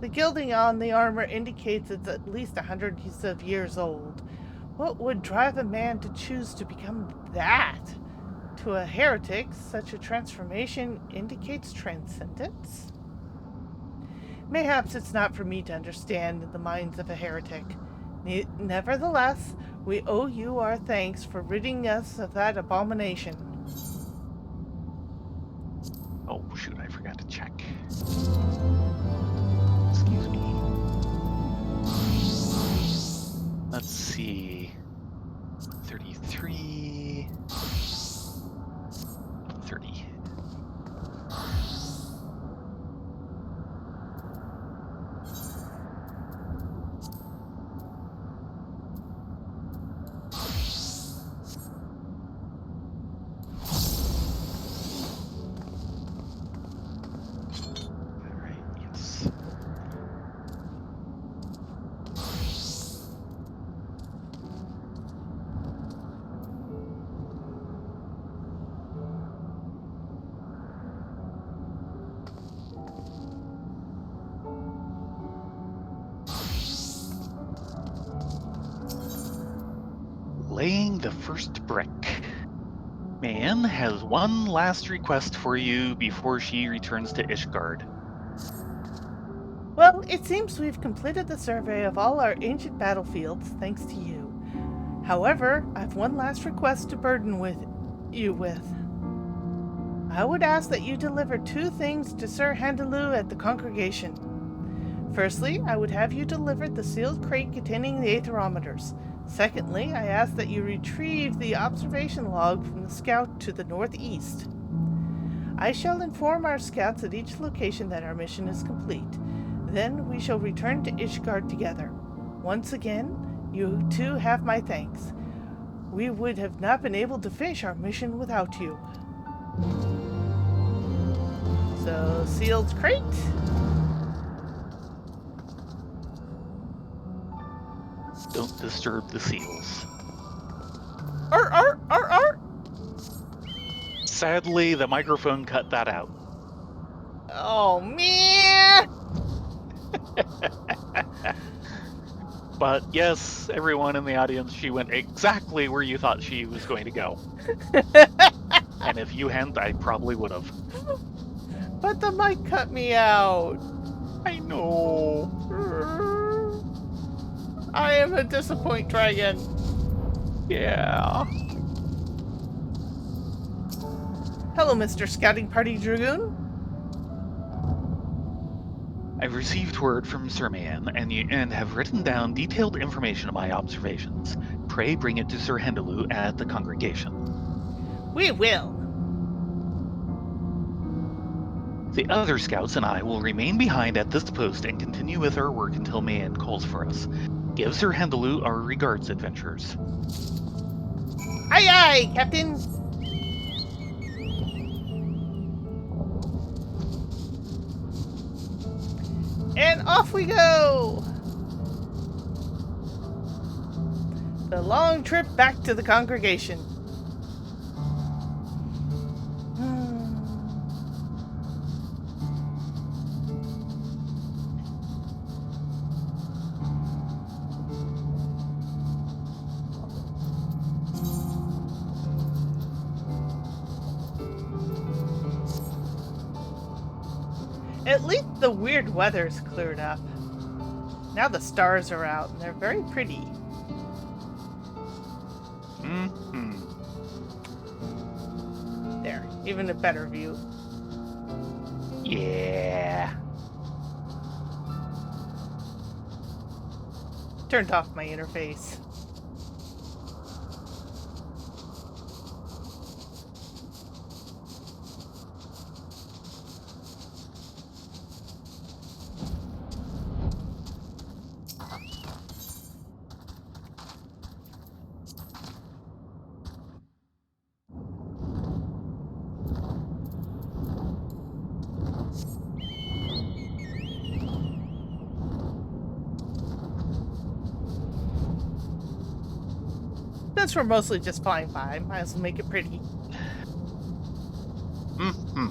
The gilding on the armor indicates it's at least 100 years old. What would drive a man to choose to become that? To a heretic, such a transformation indicates transcendence. Mayhaps it's not for me to understand the minds of a heretic. Nevertheless, we owe you our thanks for ridding us of that abomination. Oh, shoot, I forgot to check. Excuse me. Let's see. 33. 30. Alright, yes. Laying the first brick. Mayan has one last request for you before she returns to Ishgard. Well, it seems we've completed the survey of all our ancient battlefields, thanks to you. However, I've one last request to burden you with. I would ask that you deliver 2 things to Sir Handaloo at the congregation. Firstly, I would have you deliver the sealed crate containing the aetherometers. Secondly, I ask that you retrieve the observation log from the scout to the northeast. I shall inform our scouts at each location that our mission is complete. Then we shall return to Ishgard together. Once again, you two have my thanks. We would have not been able to finish our mission without you. So, sealed crate. Don't disturb the seals. Art. Sadly, the microphone cut that out. Oh, man! But yes, everyone in the audience, she went exactly where you thought she was going to go. And if you hadn't, I probably would have. But the mic cut me out. I know. I am a disappoint dragon. Yeah. Hello, Mr. Scouting Party Dragoon. I've received word from Sir Mayan and have written down detailed information of my observations. Pray bring it to Sir Handaloo at the congregation. We will. The other scouts and I will remain behind at this post and continue with our work until Mayan calls for us. Give Sir Handaloo our regards, adventurers. Aye, aye, Captain. And off we go. The long trip back to the congregation. At least the weird weather's cleared up. Now the stars are out and they're very pretty. Mm-hmm. There, even a better view. Yeah. Turned off my interface. Since we're mostly just flying by, might as well make it pretty. Mm-hmm.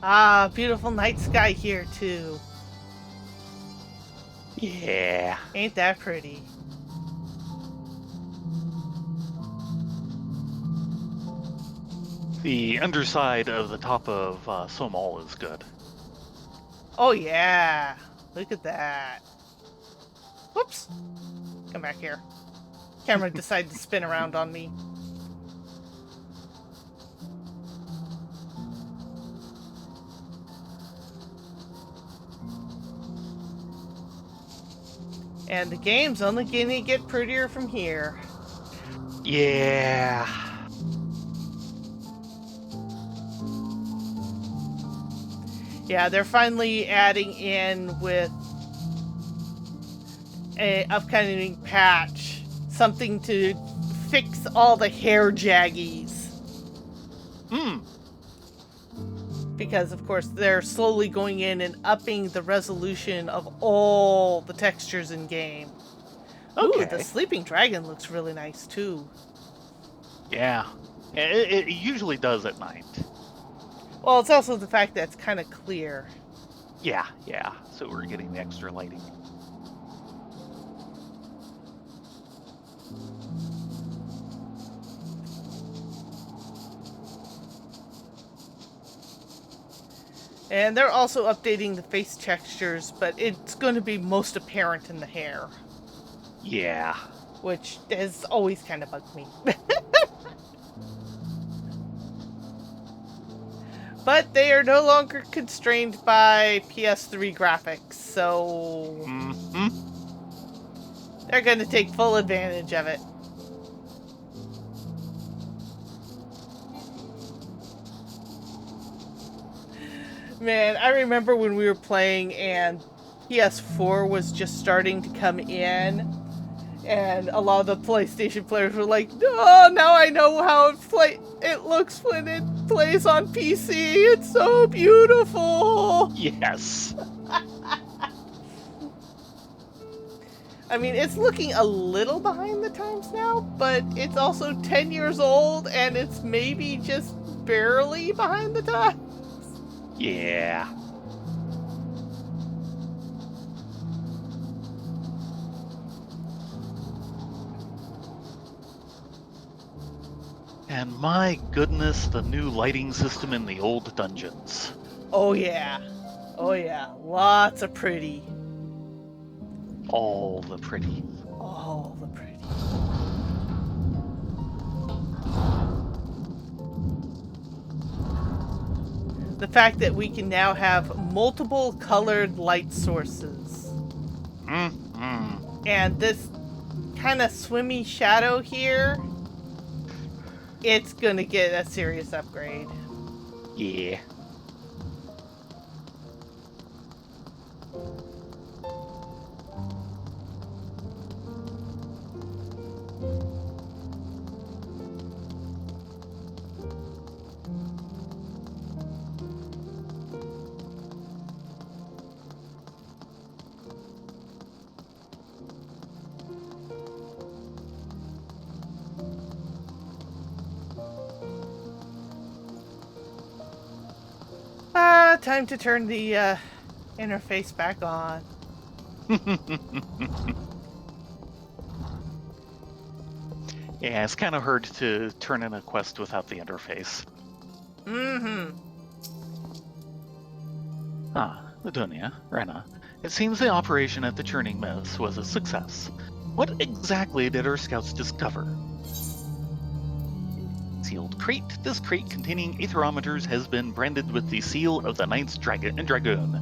Ah, beautiful night sky here, too. Yeah. Ain't that pretty? The underside of the top of Somol is good. Oh, yeah. Look at that. Whoops. Come back here. Camera decided to spin around on me. And the game's only gonna get prettier from here. Yeah. Yeah, they're finally adding in with a upcoming patch something to fix all the hair jaggies. Because, of course, they're slowly going in and upping the resolution of all the textures in game. Okay. Ooh, the sleeping dragon looks really nice, too. Yeah. It usually does at night. Well, it's also the fact that it's kind of clear. Yeah. So we're getting the extra lighting. And they're also updating the face textures, but it's going to be most apparent in the hair. Yeah. Which has always kind of bugged me. But they are no longer constrained by PS3 graphics, so they're going to take full advantage of it. Man, I remember when we were playing and PS4 was just starting to come in, and a lot of the PlayStation players were like, "Oh, now I know how it looks when it plays on PC. It's so beautiful." Yes. I mean, it's looking a little behind the times now, but it's also 10 years old, and it's maybe just barely behind the times. Yeah. And my goodness, the new lighting system in the old dungeons. Oh yeah. Oh yeah. Lots of pretty. All the pretty. All the pretty. The fact that we can now have multiple colored light sources. And this kind of swimmy shadow here, it's gonna get a serious upgrade. Yeah. Time to turn the interface back on. Yeah, it's kind of hard to turn in a quest without the interface. Ladonia, Rena, it seems the operation at the Churning Mist was a success. What exactly did our scouts discover? Sealed crate. This crate containing aetherometers has been branded with the seal of the Knight's Dragoon.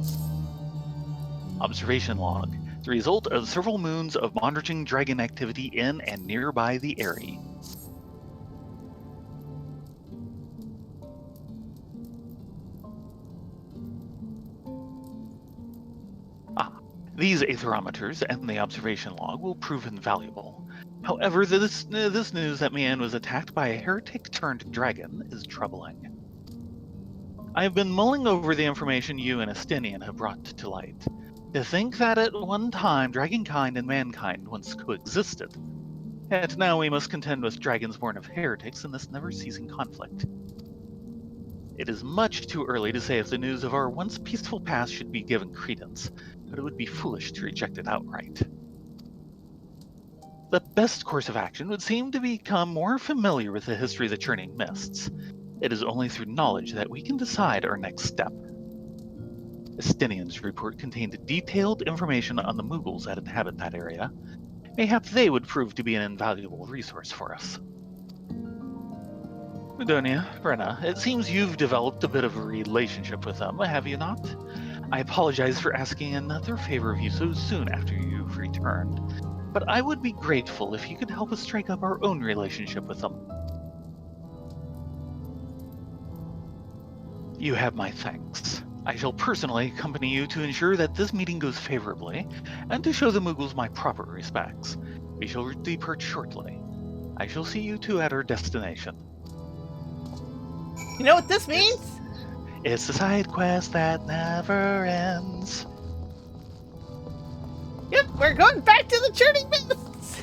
Observation log. The result of several moons of monitoring dragon activity in and nearby the area. These aetherometers and the observation log will prove invaluable. However, this news that Mian was attacked by a heretic-turned-dragon is troubling. I have been mulling over the information you and Estinian have brought to light. To think that at one time dragonkind and mankind once coexisted. Yet now we must contend with dragons born of heretics in this never-ceasing conflict. It is much too early to say if the news of our once peaceful past should be given credence, but it would be foolish to reject it outright. The best course of action would seem to become more familiar with the history of the Churning Mists. It is only through knowledge that we can decide our next step. Estinian's report contained detailed information on the Mughals that inhabit that area. Mayhap they would prove to be an invaluable resource for us. Madonia, Brenna, it seems you've developed a bit of a relationship with them, have you not? I apologize for asking another favor of you so soon after you've returned, but I would be grateful if you could help us strike up our own relationship with them. You have my thanks. I shall personally accompany you to ensure that this meeting goes favorably, and to show the Mughals my proper respects. We shall depart shortly. I shall see you two at our destination. You know what this means? It's a side quest that never ends. Yep, we're going back to the Churning Mists!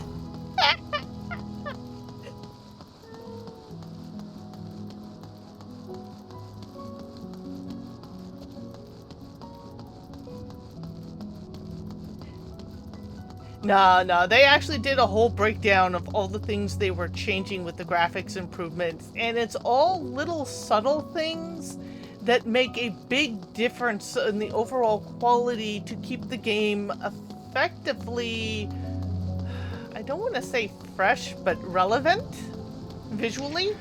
No, they actually did a whole breakdown of all the things they were changing with the graphics improvements, and it's all little subtle things that make a big difference in the overall quality to keep the game effectively, I don't want to say fresh, but relevant visually.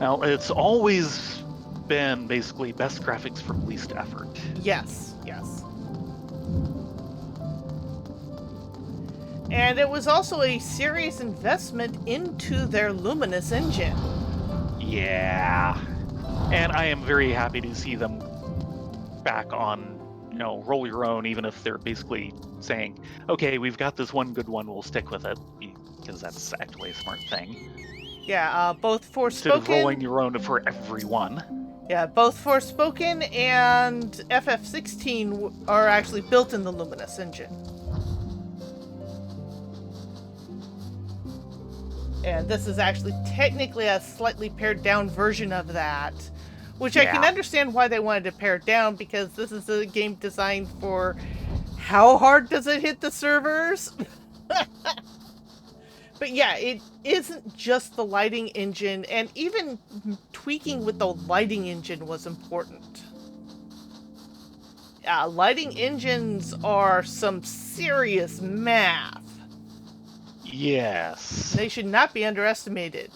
Now, it's always been basically best graphics for least effort. Yes. And it was also a serious investment into their Luminous engine. Yeah. And I am very happy to see them back on, roll your own, even if they're basically saying, okay, we've got this one good one, we'll stick with it, because that's actually a smart thing. Yeah, both Forspoken... Instead of rolling your own for everyone. Yeah, both Forspoken and FF16 are actually built in the Luminous engine. And this is actually technically a slightly pared down version of that, which I can understand why they wanted to pare it down, because this is a game designed for how hard does it hit the servers? But yeah, it isn't just the lighting engine, and even tweaking with the lighting engine was important. Lighting engines are some serious math. Yes. They should not be underestimated.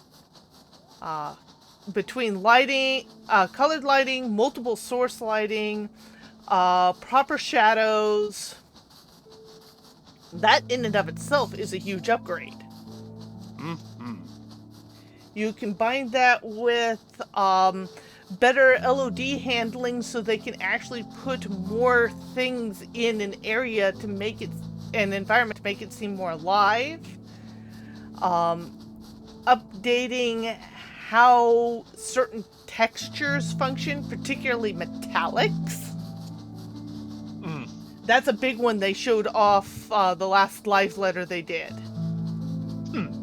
Between lighting, colored lighting, multiple source lighting, proper shadows, that in and of itself is a huge upgrade. Mm-hmm. You combine that with better LOD handling, so they can actually put more things in an area to make it, an environment to make it seem more alive. Updating how certain textures function, particularly metallics. That's a big one they showed off the last live letter they did.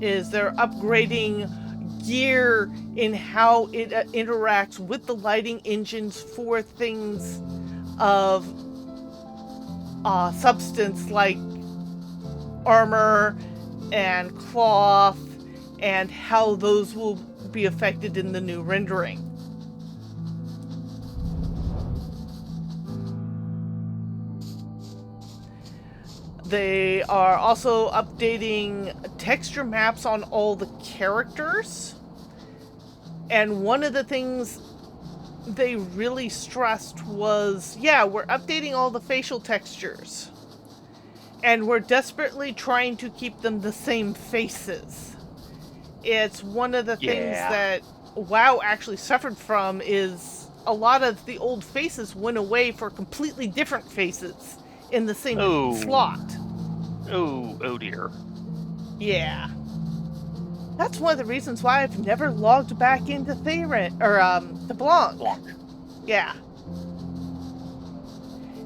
Is they're upgrading gear in how it interacts with the lighting engines for things of substance like armor and cloth, and how those will be affected in the new rendering. They are also updating texture maps on all the characters. And one of the things they really stressed was, we're updating all the facial textures. And we're desperately trying to keep them the same faces. It's one of the things that WoW actually suffered from, is a lot of the old faces went away for completely different faces in the same slot. Oh dear. Yeah. That's one of the reasons why I've never logged back into Theron, or the Blanc. Yeah.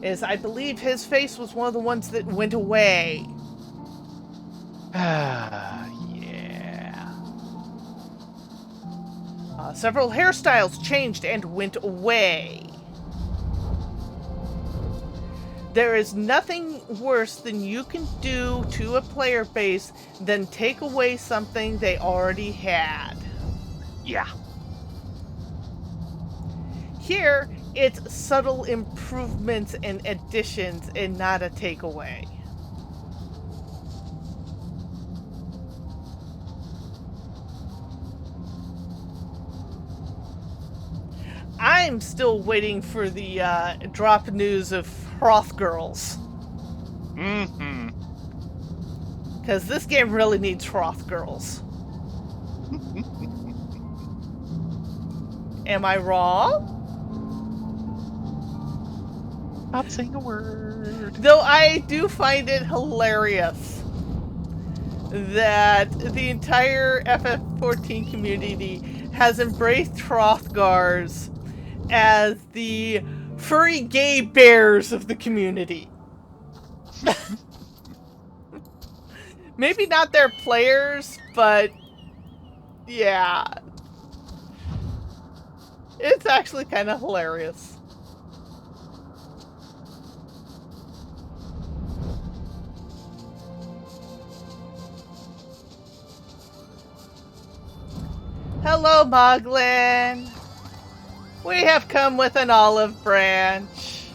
Is I believe his face was one of the ones that went away. Several hairstyles changed and went away. There is nothing worse than you can do to a player base than take away something they already had. Yeah. Here, it's subtle improvements and additions and not a takeaway. I'm still waiting for the drop news of Froth Girls. Mm-hmm. Because this game really needs Froth Girls. Am I wrong? Not saying a word. Though I do find it hilarious that the entire FF14 community has embraced Hrothgars as the furry gay bears of the community. Maybe not their players, but yeah. It's actually kind of hilarious. Hello, Moglin. We have come with an olive branch.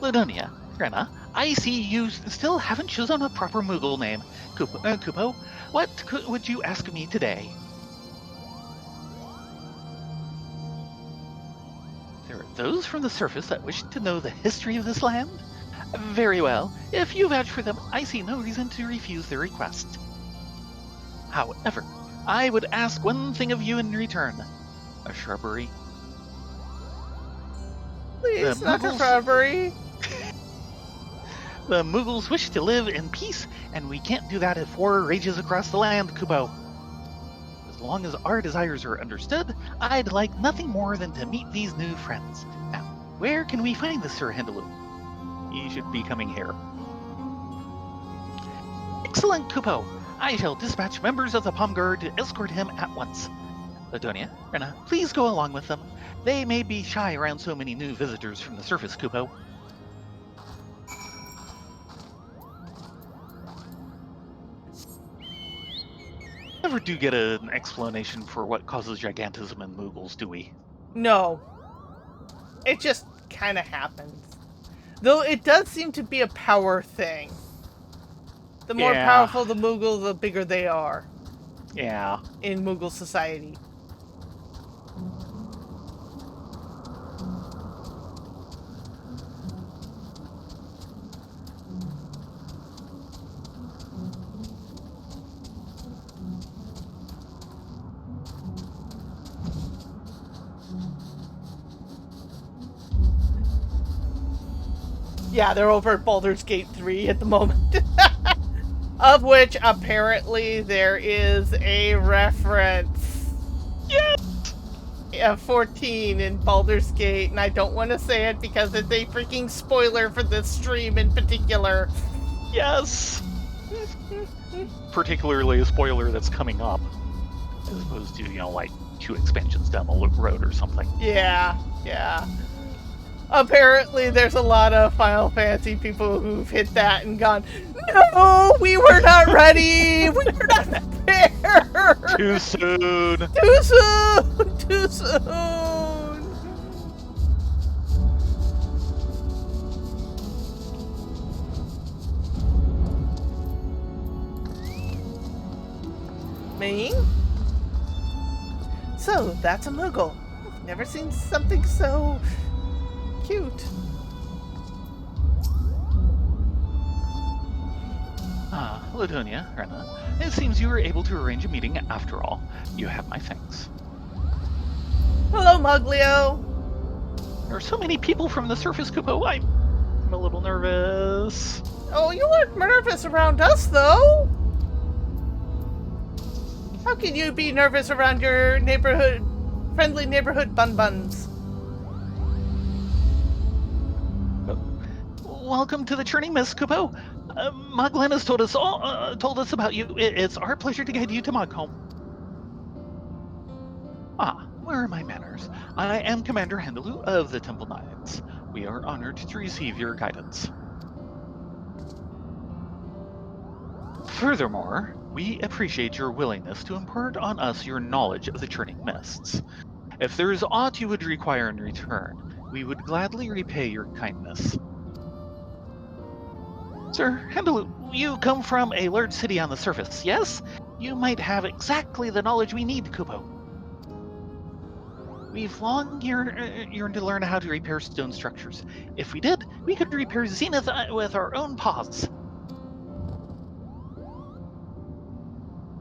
Ladonia, Rena, I see you still haven't chosen a proper Moogle name. Kupo, what would you ask me today? There are those from the surface that wish to know the history of this land? Very well. If you vouch for them, I see no reason to refuse their request. However, I would ask one thing of you in return. A shrubbery. Please, not a shrubbery. The Moogles wish to live in peace, and we can't do that if war rages across the land, Kupo. As long as our desires are understood, I'd like nothing more than to meet these new friends. Now, where can we find this Sir Hindalu? He should be coming here. Excellent, Kupo. I shall dispatch members of the Palm Guard to escort him at once. Ladonia, Rena, please go along with them. They may be shy around so many new visitors from the surface, Kupo. Never do get an explanation for what causes gigantism in Moogles, do we? No. It just kind of happens. Though it does seem to be a power thing. The more powerful the Moogle, the bigger they are. Yeah. In Moogle society. Yeah, they're over at Baldur's Gate 3 at the moment. Of which, apparently, there is a reference. Yes! 14 in Baldur's Gate, and I don't want to say it because it's a freaking spoiler for this stream in particular. Yes! Particularly a spoiler that's coming up, as opposed to, like 2 expansions down the road or something. Yeah. Apparently, there's a lot of Final Fantasy people who've hit that and gone, no, we were not ready! We were not prepared! Too soon! Too soon! Too soon! Me? So, that's a Moogle. I've never seen something so cute. Ladonia, Rena, it seems you were able to arrange a meeting after all. You have my thanks. Hello, Muglio. There are so many people from the surface, Kupo. I'm a little nervous. Oh, you weren't nervous around us, though. How can you be nervous around your friendly neighborhood bun-buns? Welcome to the Churning Mist, Kupo. Moglen has told us about you. It's our pleasure to guide you to Mogholm. Ah, where are my manners? I am Commander Handaloo of the Temple Knights. We are honored to receive your guidance. Furthermore, we appreciate your willingness to impart on us your knowledge of the churning mists. If there is aught you would require in return, we would gladly repay your kindness. Sir Handaloo, you come from a large city on the surface, yes? You might have exactly the knowledge we need, Kupo. We've long yearned to learn how to repair stone structures. If we did, we could repair Zenith with our own paws.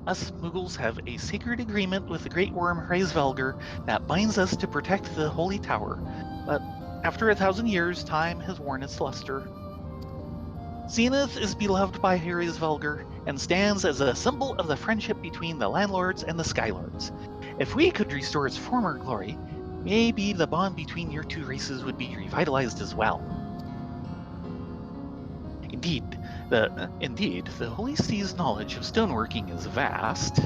Us Muggles have a sacred agreement with the great worm Hraesvelgr that binds us to protect the Holy Tower, but after 1,000 years, time has worn its luster. Zenith is beloved by Hraesvelgr and stands as a symbol of the friendship between the Landlords and the Skylords. If we could restore its former glory, maybe the bond between your two races would be revitalized as well. Indeed, the Holy See's knowledge of stoneworking is vast.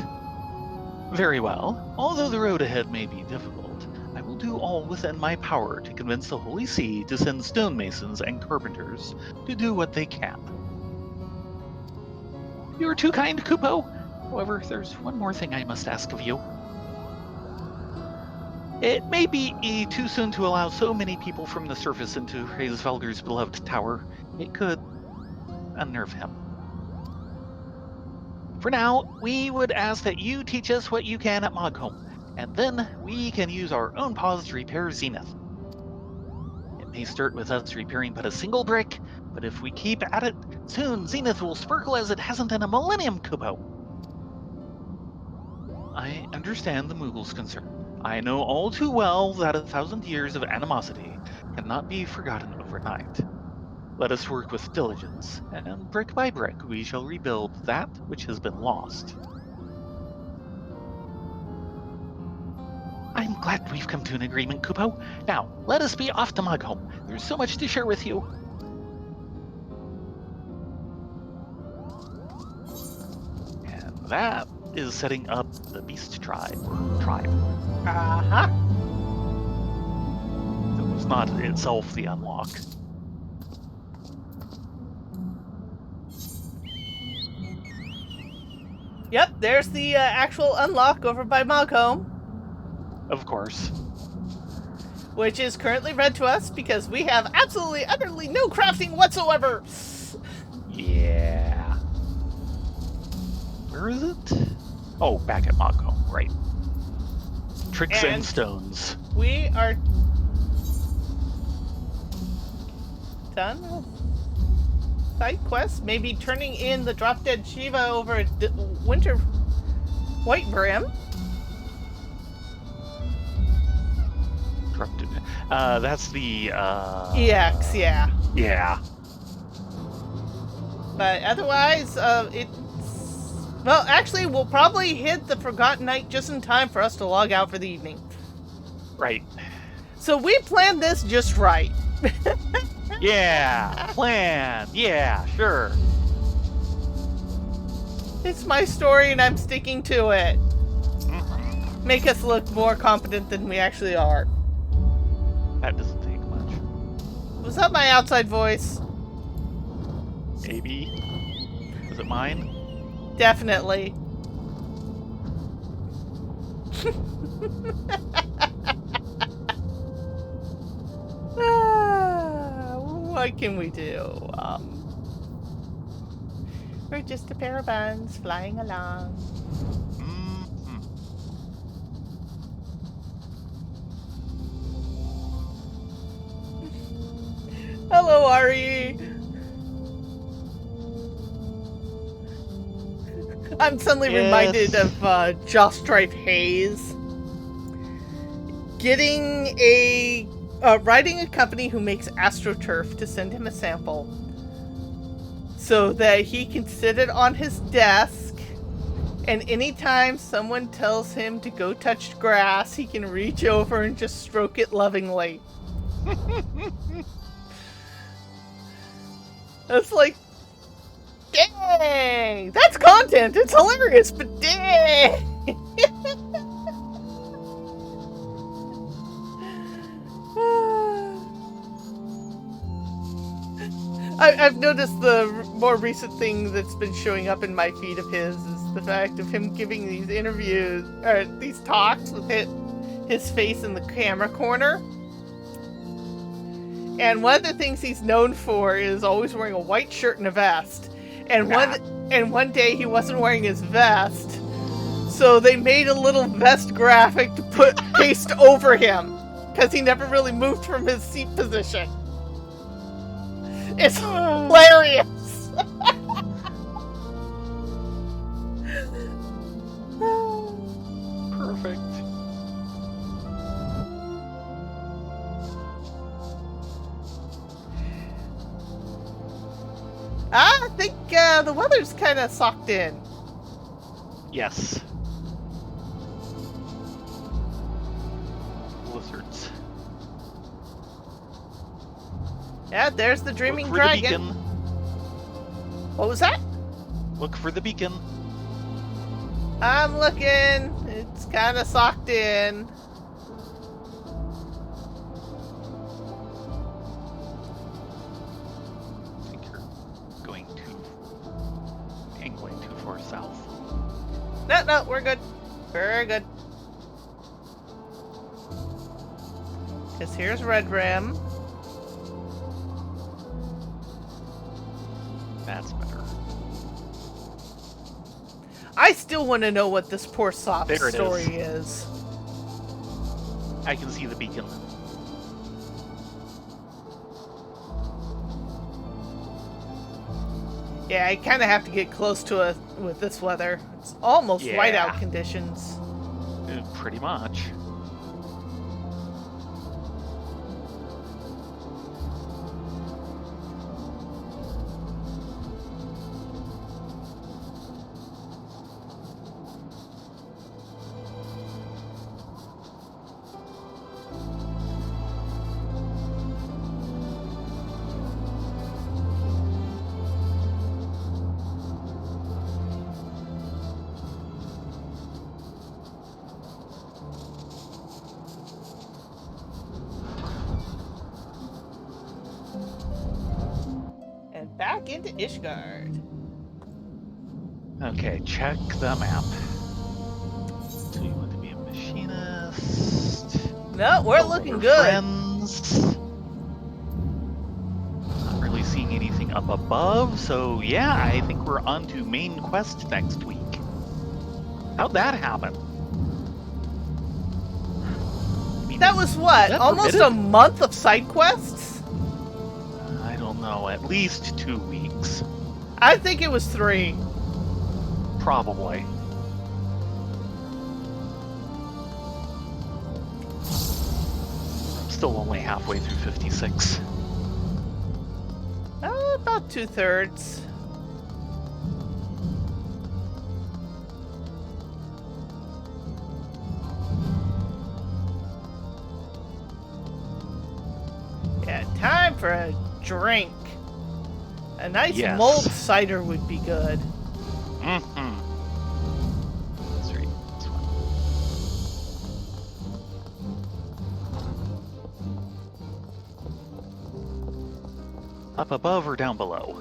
Very well. Although the road ahead may be difficult, I will do all within my power to convince the Holy See to send stonemasons and carpenters to do what they can. You are too kind, Kupo. However, there's one more thing I must ask of you. It may be too soon to allow so many people from the surface into Hraesvelgr's beloved tower. It could unnerve him. For now, we would ask that you teach us what you can at Mogholm, and then we can use our own paws to repair Zenith. It may start with us repairing but a single brick, but if we keep at it, soon Zenith will sparkle as it hasn't in a millennium, Kupo. I understand the Moogle's concern. I know all too well that 1,000 years of animosity cannot be forgotten overnight. Let us work with diligence, and brick by brick we shall rebuild that which has been lost. I'm glad we've come to an agreement, Kupo. Now, let us be off to Mogholm. There's so much to share with you. And that is setting up the Beast Tribe. Uh-huh. It was not itself the unlock. Yep, there's the actual unlock over by Mogholm, Of course. which is currently read to us because we have absolutely, utterly no crafting whatsoever. Yeah. Where is it? Oh, back at Mogholm, right. Tricks and stones. We are done with side quests. Maybe turning in the drop dead Shiva over at Winter White Brim. That's the EX, yeah. Yeah. But otherwise, it's... Well, actually, we'll probably hit the Forgotten Night just in time for us to log out for the evening. Right. So we planned this just right. Yeah. Plan. Yeah, sure. It's my story and I'm sticking to it. Mm-hmm. Make us look more competent than we actually are. That doesn't take much. Was that my outside voice? Maybe. Was it mine? Definitely. What can we do? We're just a pair of buns flying along. Mm-hmm. Hello, Ari. I'm suddenly reminded of Joss Strife Hayes getting writing a company who makes AstroTurf to send him a sample so that he can sit it on his desk, and anytime someone tells him to go touch grass, he can reach over and just stroke it lovingly. That's like Dang! That's content! It's hilarious, but dang! I've noticed the more recent thing that's been showing up in my feed of his is the fact of him giving these interviews, or these talks with his face in the camera corner. And one of the things he's known for is always wearing a white shirt and a vest. And one day he wasn't wearing his vest, so they made a little vest graphic to paste over him, because he never really moved from his seat position. It's hilarious. Perfect. I think the weather's kind of socked in. Yes. Blizzards. Yeah, there's the dreaming Look for dragon. the beacon. What was that? Look for the beacon. I'm looking. It's kind of socked in. I think you're going angling too far south. No, we're good. We're good. Because here's Red Rim. That's better. I still want to know what this poor Sop's There it story is. is. I can see the beacon. Yeah, I kind of have to get close to it with this weather. It's almost Yeah. whiteout conditions. Pretty much. And back into Ishgard. Okay, check the map. So you want to be a machinist. No, we're Build looking other good. Friends. Not really seeing anything up above, so yeah, I think we're on to main quest next week. How'd that happen? I mean, That was what? is that Almost permitted? a month of side quests? I don't know, at least 2 weeks. I think it was 3. Probably. I'm still only halfway through 56. About 2/3. Yeah, time for a drink. A nice Yes. mulled cider would be good. Mm-hmm. That's right. This one. Up above or down below?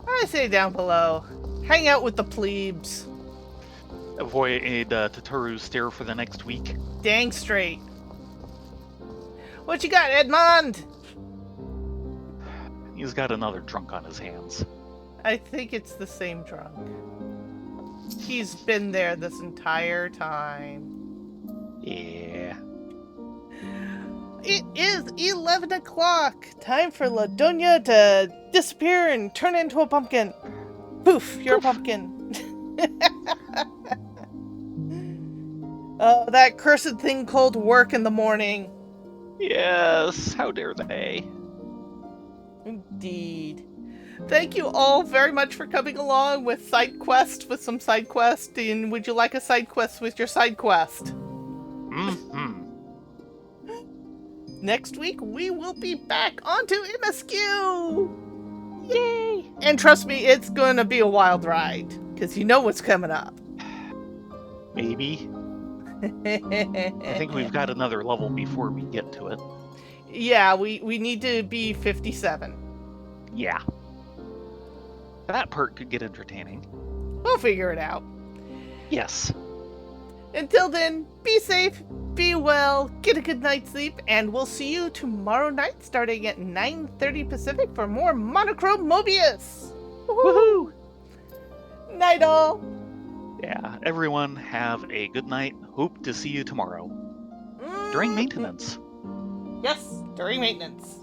I say down below. Hang out with the plebes. Avoid Totoro's stare for the next week. Dang straight. What you got, Edmond? He's got another drunk on his hands. I think it's the same drunk. He's been there this entire time. Yeah. It is 11 o'clock. Time for Ladonia to disappear and turn into a pumpkin. Poof, you're Poof. a pumpkin. Oh, that cursed thing called work in the morning. Yes, how dare they? Indeed. Thank you all very much for coming along with side quest with some side quest. And would you like a side quest with your side quest? Mm-hmm. Next week we will be back onto MSQ. Yay! And trust me, it's gonna be a wild ride, because you know what's coming up. Maybe. I think we've got another level before we get to it. Yeah, we need to be 57. Yeah. That part could get entertaining. We'll figure it out. Yes. Until then, be safe, be well, get a good night's sleep, and we'll see you tomorrow night starting at 9:30 Pacific for more Monochrome Mobius! Woohoo! Night all! Yeah, everyone have a good night. Hope to see you tomorrow. During maintenance. Yes, during maintenance.